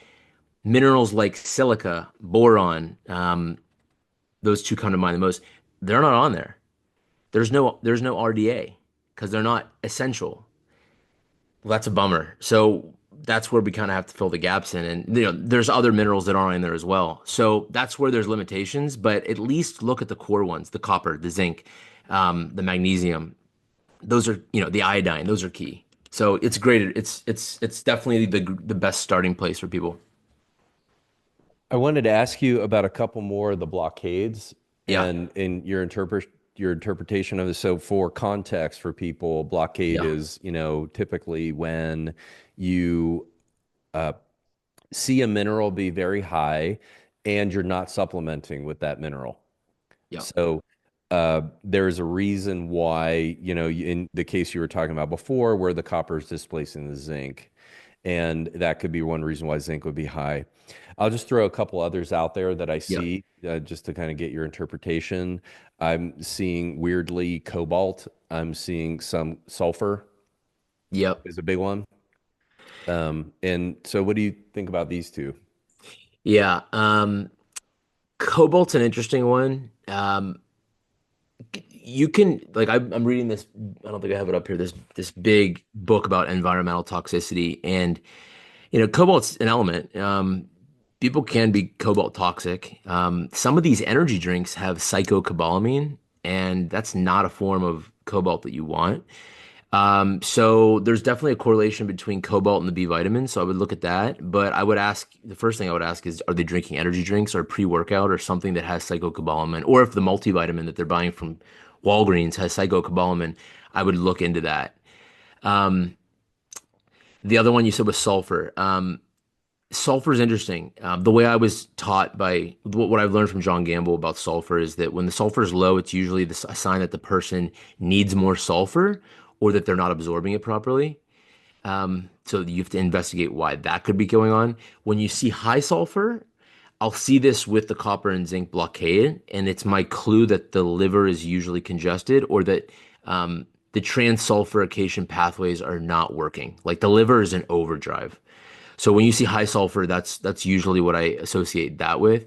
Speaker 2: minerals like silica, boron, those two come to mind the most. They're not on there. There's no RDA because they're not essential. Well, that's a bummer. So that's where we kind of have to fill the gaps in. And there's other minerals that aren't in there as well. So that's where there's limitations, but at least look at the core ones, the copper, the zinc, the magnesium. Those are, the iodine, those are key. So it's great. It's definitely the best starting place for people.
Speaker 1: I wanted to ask you about a couple more of the blockades
Speaker 2: Yeah.
Speaker 1: and in your interpretation of this. So for context for people, blockade
Speaker 2: Yeah.
Speaker 1: is, typically when you uh, see a mineral be very high and you're not supplementing with that mineral.
Speaker 2: Yeah.
Speaker 1: So there's a reason why, in the case you were talking about before, where the copper is displacing the zinc. And that could be one reason why zinc would be high. I'll just throw a couple others out there that I
Speaker 2: Yeah.
Speaker 1: see just to kind of get your interpretation. I'm seeing weirdly cobalt. I'm seeing some sulfur
Speaker 2: Yep.
Speaker 1: is a big one. And so what do you think about these two?
Speaker 2: Yeah. Cobalt's an interesting one. You can like I'm reading this. I don't think I have it up here. This big book about environmental toxicity, and cobalt's an element. People can be cobalt toxic. Some of these energy drinks have psychocobalamin, and that's not a form of cobalt that you want. So there's definitely a correlation between cobalt and the B vitamins. So I would look at that. But the first thing I would ask is, are they drinking energy drinks or pre-workout or something that has psychocobalamin? Or if the multivitamin that they're buying from Walgreens has psychocobalamin, I would look into that. Um, the other one you said was sulfur. Sulfur is interesting. The way I was taught by what I've learned from John Gamble about sulfur is that when the sulfur is low, it's usually a sign that the person needs more sulfur or that they're not absorbing it properly. So you have to investigate why that could be going on. When you see high sulfur, I'll see this with the copper and zinc blockade, and it's my clue that the liver is usually congested or that the transsulfurication pathways are not working. Like the liver is in overdrive. So when you see high sulfur, that's usually what I associate that with.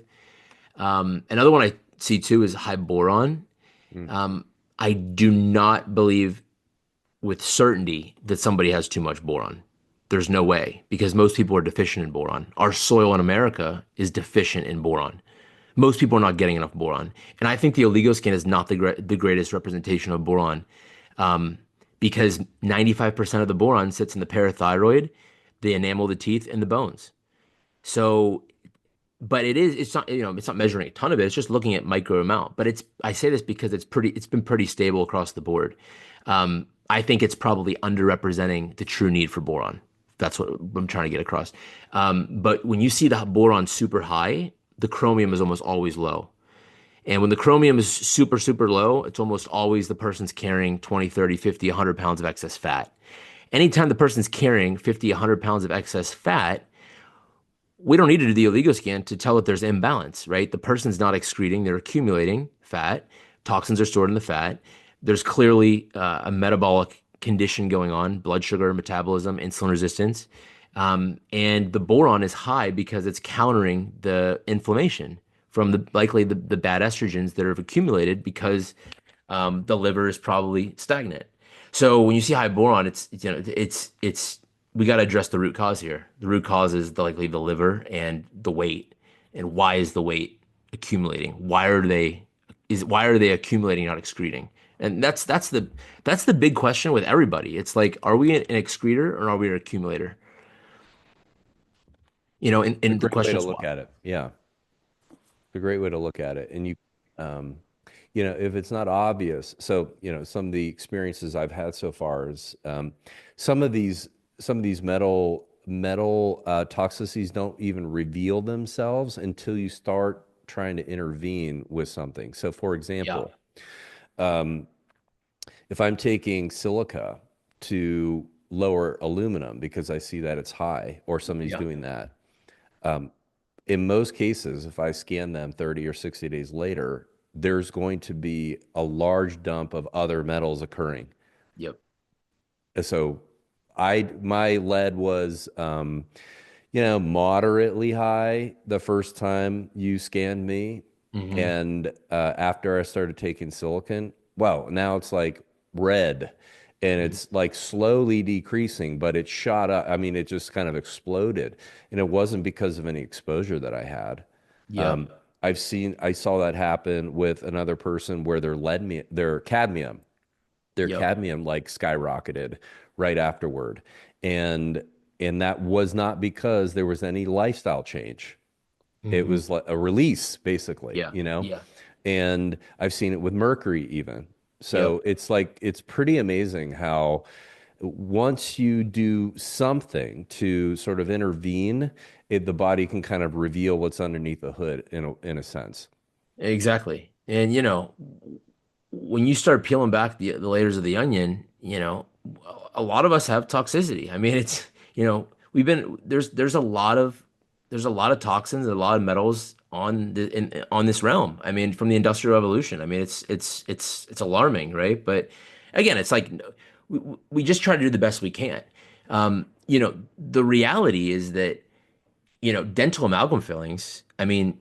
Speaker 2: Another one I see too is high boron.
Speaker 1: Mm.
Speaker 2: I do not believe with certainty that somebody has too much boron. There's no way because most people are deficient in boron. Our soil in America is deficient in boron. Most people are not getting enough boron. And I think the Oligoscan is not the greatest representation of boron because 95% of the boron sits in the parathyroid, the enamel of the teeth, and the bones. So, but it's not, it's not measuring a ton of it. It's just looking at micro amount. But I say this because it's been pretty stable across the board. I think it's probably underrepresenting the true need for boron. That's what I'm trying to get across. But when you see the boron super high, the chromium is almost always low. And when the chromium is super, super low, it's almost always the person's carrying 20, 30, 50, 100 pounds of excess fat. Anytime the person's carrying 50, 100 pounds of excess fat, we don't need to do the oligoscan to tell if there's imbalance, right? The person's not excreting, they're accumulating fat. Toxins are stored in the fat. There's clearly a metabolic condition going on, blood sugar metabolism, insulin resistance. And the boron is high because it's countering the inflammation from likely the bad estrogens that have accumulated because the liver is probably stagnant. So when you see high boron, it's we got to address the root cause here. The root cause is likely the liver and the weight. And why is the weight accumulating? Why are they accumulating, not excreting? And that's the big question with everybody. It's like, are we an excreter or are we an accumulator?
Speaker 1: It's a
Speaker 2: And the
Speaker 1: great way
Speaker 2: question
Speaker 1: to
Speaker 2: is
Speaker 1: look
Speaker 2: why.
Speaker 1: at it. Yeah, it's a great way to look at it. And um, if it's not obvious, so some of the experiences I've had so far is some of these some of these metal toxicities don't even reveal themselves until you start trying to intervene with something. So, for
Speaker 2: Yeah.
Speaker 1: example, um, if I'm taking silica to lower aluminum because I see that it's high, or somebody's
Speaker 2: Yeah.
Speaker 1: doing that, um, in most cases, if I scan them 30 or 60 days later, there's going to be a large dump of other metals occurring.
Speaker 2: Yep.
Speaker 1: So my lead was moderately high the first time you scanned me.
Speaker 2: Hmm.
Speaker 1: And after I started taking silicon, well, now it's like red and it's like slowly decreasing, but it shot up. I mean, it just kind of exploded. And it wasn't because of any exposure that I had.
Speaker 2: Yep.
Speaker 1: Um, I saw that happen with another person where their
Speaker 2: Yep.
Speaker 1: cadmium like skyrocketed right afterward. And and that was not because there was any lifestyle change. It
Speaker 2: Hmm.
Speaker 1: was like a release, basically,
Speaker 2: Yeah. Yeah.
Speaker 1: And I've seen it with mercury even.
Speaker 2: Yep.
Speaker 1: So it's like it's pretty amazing how once you do something to sort of intervene, the body can kind of reveal what's underneath the hood in a sense.
Speaker 2: Exactly. And when you start peeling back the layers of the onion, a lot of us have toxicity. I mean, it's, we've been there's a lot of toxins, a lot of metals on this realm. I mean, from the Industrial Revolution. I mean, it's alarming, right? But again, it's like we just try to do the best we can. The reality is that, dental amalgam fillings, I mean,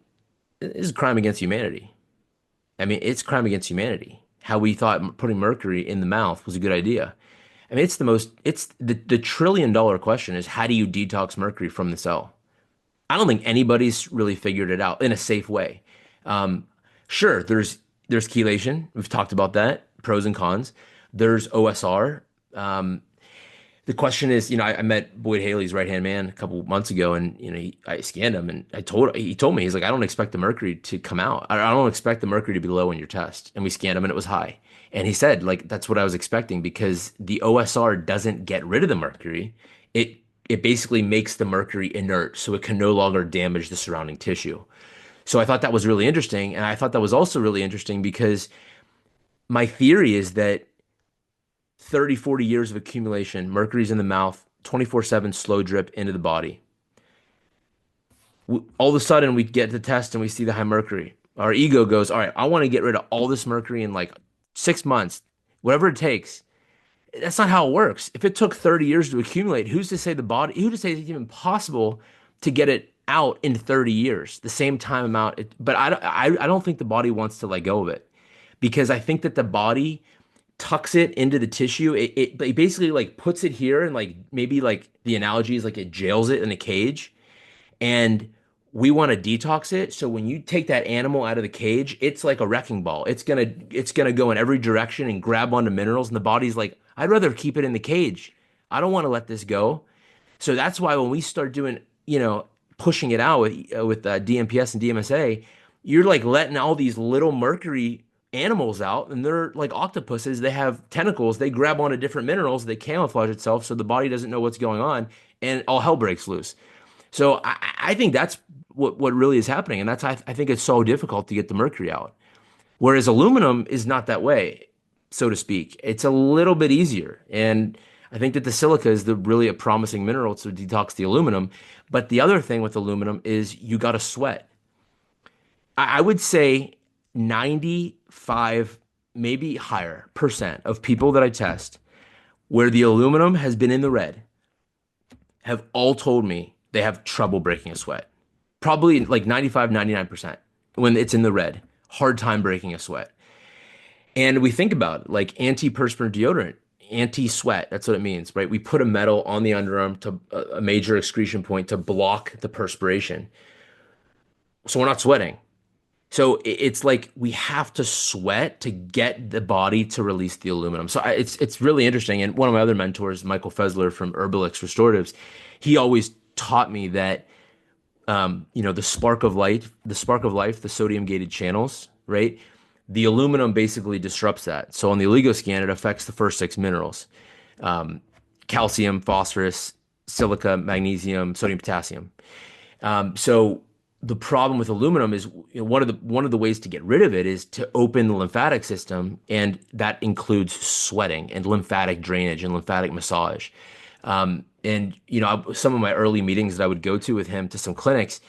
Speaker 2: this is a crime against humanity. I mean, it's crime against humanity. How we thought putting mercury in the mouth was a good idea. I mean, it's the trillion-dollar question is how do you detox mercury from the cell? I don't think anybody's really figured it out in a safe way. Um, sure, there's chelation. We've talked about that, pros and cons. There's OSR. The question is, I met Boyd Haley's right-hand man a couple months ago, and I scanned him, and he told me he's like, I don't expect the mercury to come out. I don't expect the mercury to be low in your test. And we scanned him, and it was high. And he said, like, that's what I was expecting because the OSR doesn't get rid of the mercury. It it basically makes the mercury inert, so it can no longer damage the surrounding tissue. So I thought that was really interesting, and I thought that was also really interesting because my theory is that 30, 40 years of accumulation, mercury's in the mouth, 24/7 slow drip into the body. All of a sudden, we get the test and we see the high mercury. Our ego goes, all right, I want to get rid of all this mercury in like 6 months, whatever it takes. That's not how it works. If it took 30 years to accumulate, who's to say it's even possible to get it out in 30 years, the same time amount? But I don't think the body wants to let go of it because I think that the body tucks it into the tissue. It basically like puts it here and like maybe like the analogy is like it jails it in a cage and we want to detox it. So when you take that animal out of the cage, it's like a wrecking ball. It's gonna go in every direction and grab onto minerals, and the body's like, I'd rather keep it in the cage. I don't want to let this go. So that's why when we start doing, pushing it out with DMPS and DMSA, you're like letting all these little mercury animals out, and they're like octopuses. They have tentacles. They grab onto different minerals. They camouflage itself, so the body doesn't know what's going on, and all hell breaks loose. So I think that's what really is happening, and I think it's so difficult to get the mercury out. Whereas aluminum is not that way, so to speak. It's a little bit easier, and I think that the silica is the really a promising mineral to detox the aluminum. But the other thing with aluminum is you got to sweat. I would say 95, maybe higher percent of people that I test where the aluminum has been in the red have all told me they have trouble breaking a sweat. Probably like 95, 99% when it's in the red. Hard time breaking a sweat. And we think about it, like antiperspirant deodorant, anti-sweat. That's what it means, right? We put a metal on the underarm to a major excretion point to block the perspiration. So we're not sweating. So it's like we have to sweat to get the body to release the aluminum. So it's really interesting. And one of my other mentors, Michael Fessler from Herbalix Restoratives, he always taught me that the spark of life, the sodium gated channels, right? The aluminum basically disrupts that. So on the Oligo Scan, it affects the first six minerals: um, calcium, phosphorus, silica, magnesium, sodium, potassium. So the problem with aluminum is, one of the ways to get rid of it is to open the lymphatic system, and that includes sweating and lymphatic drainage and lymphatic massage. And some of my early meetings that I would go to with him to some clinics,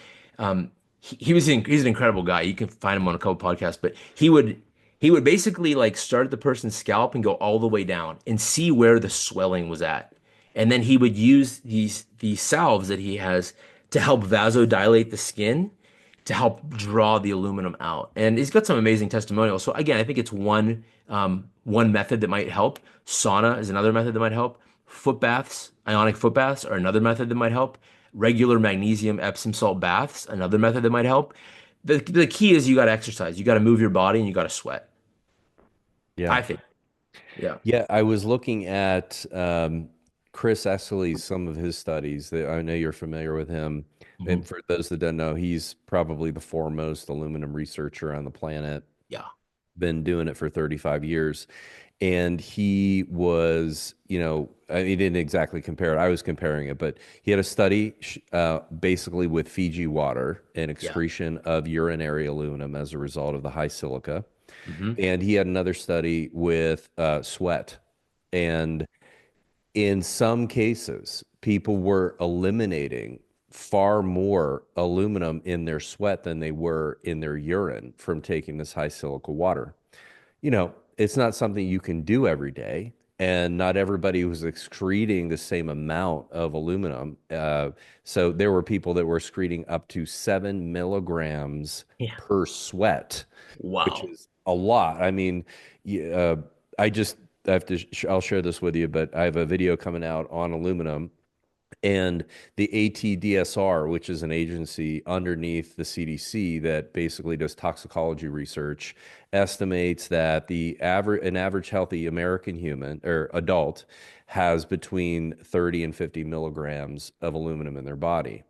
Speaker 2: he's an incredible guy. You can find him on a couple podcasts, but he would basically like start at the person's scalp and go all the way down and see where the swelling was at. And then he would use these salves that he has to help vasodilate the skin to help draw the aluminum out. And he's got some amazing testimonials. So again, I think it's one method that might help. Sauna is another method that might help. Foot baths, ionic foot baths are another method that might help. Regular magnesium Epsom salt baths, another method that might help. The key is you got to exercise. You got to move your body and you got to sweat.
Speaker 1: Yeah.
Speaker 2: I think. Yeah.
Speaker 1: Yeah, I was looking at Chris Essley's some of his studies. That I know you're familiar with him.
Speaker 2: Mhm.
Speaker 1: And for those that don't know, he's probably the foremost aluminum researcher on the planet.
Speaker 2: Yeah.
Speaker 1: Been doing it for 35 years. And he was, he didn't exactly compare it. I was comparing it, but he had a study basically with Fiji water and
Speaker 2: Yeah.
Speaker 1: excretion of urinary aluminum as a result of the high silica.
Speaker 2: Hmm.
Speaker 1: And he had another study with sweat. And in some cases, people were eliminating far more aluminum in their sweat than they were in their urine from taking this high silica water. It's not something you can do every day, and not everybody was excreting the same amount of aluminum. So there were people that were excreting up to 7 milligrams
Speaker 2: Yeah.
Speaker 1: per sweat, which
Speaker 2: Wow.
Speaker 1: is a lot. I mean, I just I have to. I'll share this with you, but I have a video coming out on aluminum and the ATDSR, which is an agency underneath the CDC that basically does toxicology research, estimates that an average healthy American human or adult has between 30 and 50 milligrams of aluminum in their body.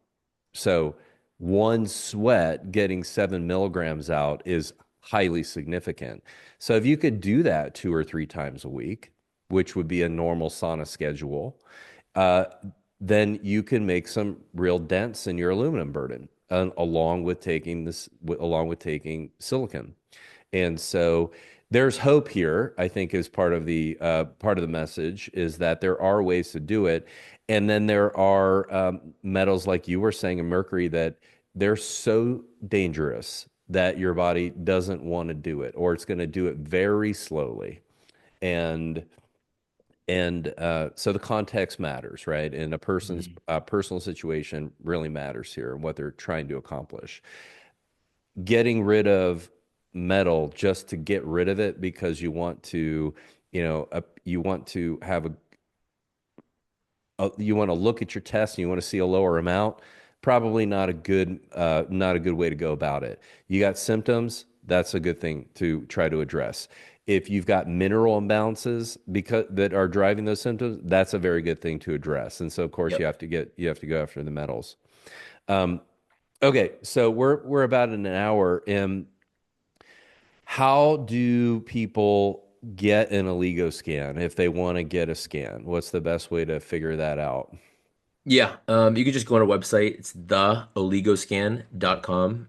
Speaker 1: So one sweat getting 7 milligrams out is highly significant. So if you could do that 2 or 3 times a week, which would be a normal sauna schedule, uh, then you can make some real dents in your aluminum burden, along with taking silicon. And so there's hope here, I think, is part of the message is that there are ways to do it. And then there are metals like you were saying, and mercury, that they're so dangerous that your body doesn't want to do it, or it's going to do it very slowly. And And so the context matters, right? And a person's
Speaker 2: Mhm.
Speaker 1: personal situation really matters here and what they're trying to accomplish. Getting rid of metal just to get rid of it because you want to, you want to have you want to look at your test and you want to see a lower amount, probably not a good way to go about it. You got symptoms, that's a good thing to try to address. If you've got mineral imbalances because that are driving those symptoms, that's a very good thing to address. And so of course
Speaker 2: Yep.
Speaker 1: you have to go after the metals. Um, okay, so we're about in an hour. And how do people get an Oligo scan if they want to get a scan? What's the best way to figure that out?
Speaker 2: Yeah, you can just go on our website. It's theoligoscan.com.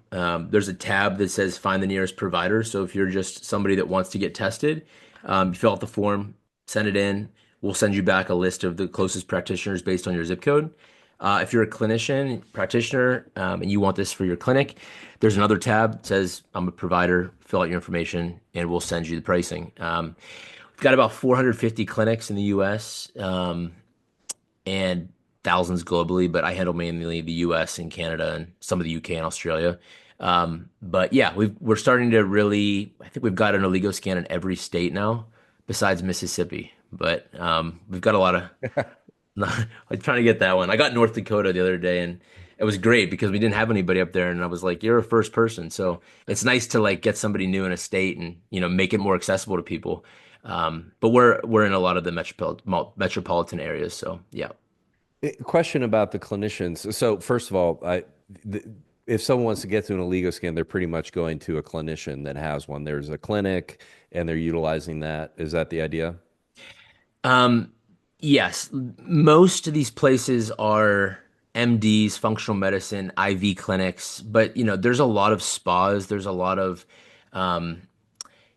Speaker 2: There's a tab that says find the nearest provider. So if you're just somebody that wants to get tested, you fill out the form, send it in. We'll send you back a list of the closest practitioners based on your zip code. If you're a clinician, practitioner, and you want this for your clinic, there's another tab that says I'm a provider. Fill out your information, and we'll send you the pricing. We've got about 450 clinics in the U.S. And thousands globally, but I handle mainly the US and Canada and some of the UK and Australia. But yeah, we're starting to really, I think we've got an Oligo scan in every state now besides Mississippi. But we've got a lot of, I'm trying to get that one. I got North Dakota the other day and it was great because we didn't have anybody up there and I was like, you're a first person. So it's nice to like get somebody new in a state and, make it more accessible to people. But we're in a lot of the metropolitan areas. So yeah.
Speaker 1: Question about the clinicians. So first of all, th if someone wants to get to an Oligo scan, they're pretty much going to a clinician that has one. There's a clinic and they're utilizing that. Is that the idea?
Speaker 2: Um, yes, most of these places are MDs, functional medicine, IV clinics, but there's a lot of spas, there's a lot of um,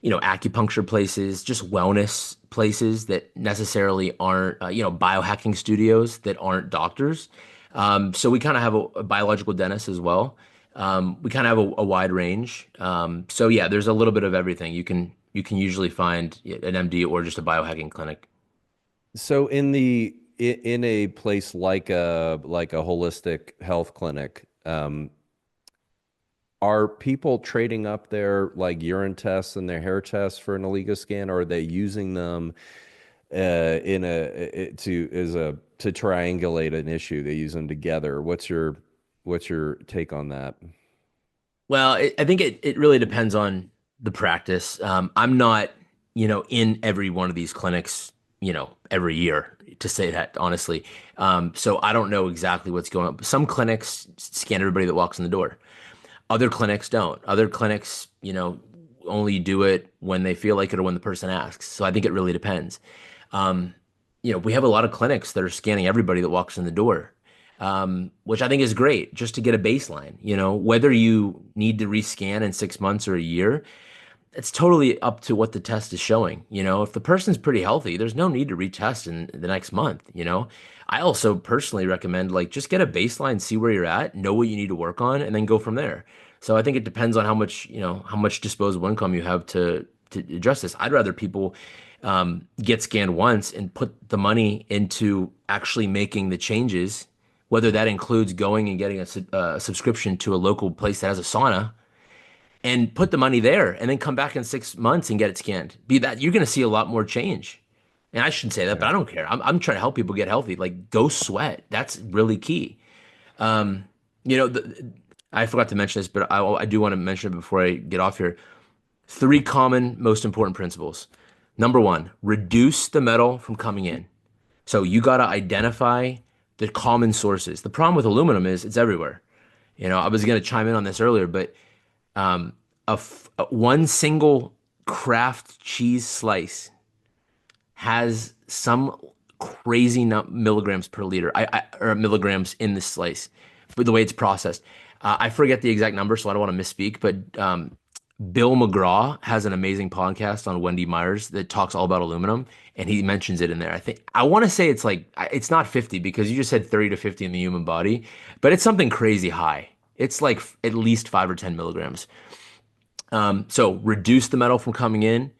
Speaker 2: acupuncture places, just wellness places that necessarily aren't, biohacking studios that aren't doctors. So we kind of have a biological dentist as well. We kind of have a wide range. So yeah, there's a little bit of everything. You can usually find an MD or just a biohacking clinic.
Speaker 1: So in a place like a holistic health clinic, are people trading up their like urine tests and their hair tests for an Oligo scan, or are they using them in to as a to triangulate an issue? They use them together. What's your take on that?
Speaker 2: Well, I think it really depends on the practice. I'm not, in every one of these clinics, every year to say that honestly. So I don't know exactly what's going on. Some clinics scan everybody that walks in the door. Other clinics don't. Other clinics, only do it when they feel like it or when the person asks. So I think it really depends. Um, we have a lot of clinics that are scanning everybody that walks in the door, which I think is great just to get a baseline. Whether you need to rescan in 6 months or a year, it's totally up to what the test is showing. If the person's pretty healthy, there's no need to retest in the next month. I also personally recommend like just get a baseline, see where you're at, know what you need to work on, and then go from there. So I think it depends on how much disposable income you have to address this. I'd rather people get scanned once and put the money into actually making the changes, whether that includes going and getting a subscription to a local place that has a sauna and put the money there and then come back in 6 months and get it scanned. Be that you're going to see a lot more change. And I shouldn't say that, but
Speaker 1: Yeah.
Speaker 2: I don't care. I'm trying to help people get healthy. Like go sweat. That's really key. Um, you know, the, I forgot to mention this, but I do want to mention it before I get off here. Three common, most important principles. Number one, reduce the metal from coming in. So you got to identify the common sources. The problem with aluminum is it's everywhere. I was going to chime in on this earlier, but um, one single Kraft cheese slice has some crazy milligrams per liter, or milligrams in the slice, but the way it's processed. I forget the exact number, so I don't want to misspeak, but Bill McGraw has an amazing podcast on Wendy Myers that talks all about aluminum, and he mentions it in there. I want to say it's like it's not 50 because you just said 30 to 50 in the human body, but it's something crazy high. It's like at least 5 or 10 milligrams. So reduce the metal from coming in.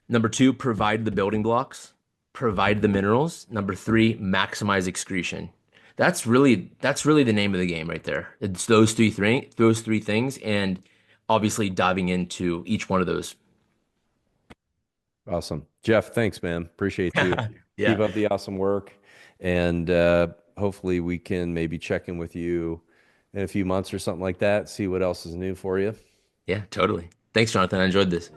Speaker 2: Number two, provide the building blocks. provide the minerals. Number three, maximize excretion. That's really the name of the game right there. It's those three things, and obviously diving into each one of those.
Speaker 1: Awesome. Jeff, thanks, man. Appreciate you. Keep
Speaker 2: Yeah.
Speaker 1: up the awesome work. And hopefully we can maybe check in with you in a few months or something like that, see what else is new for you.
Speaker 2: Yeah, totally. Thanks, Jonathan. I enjoyed this.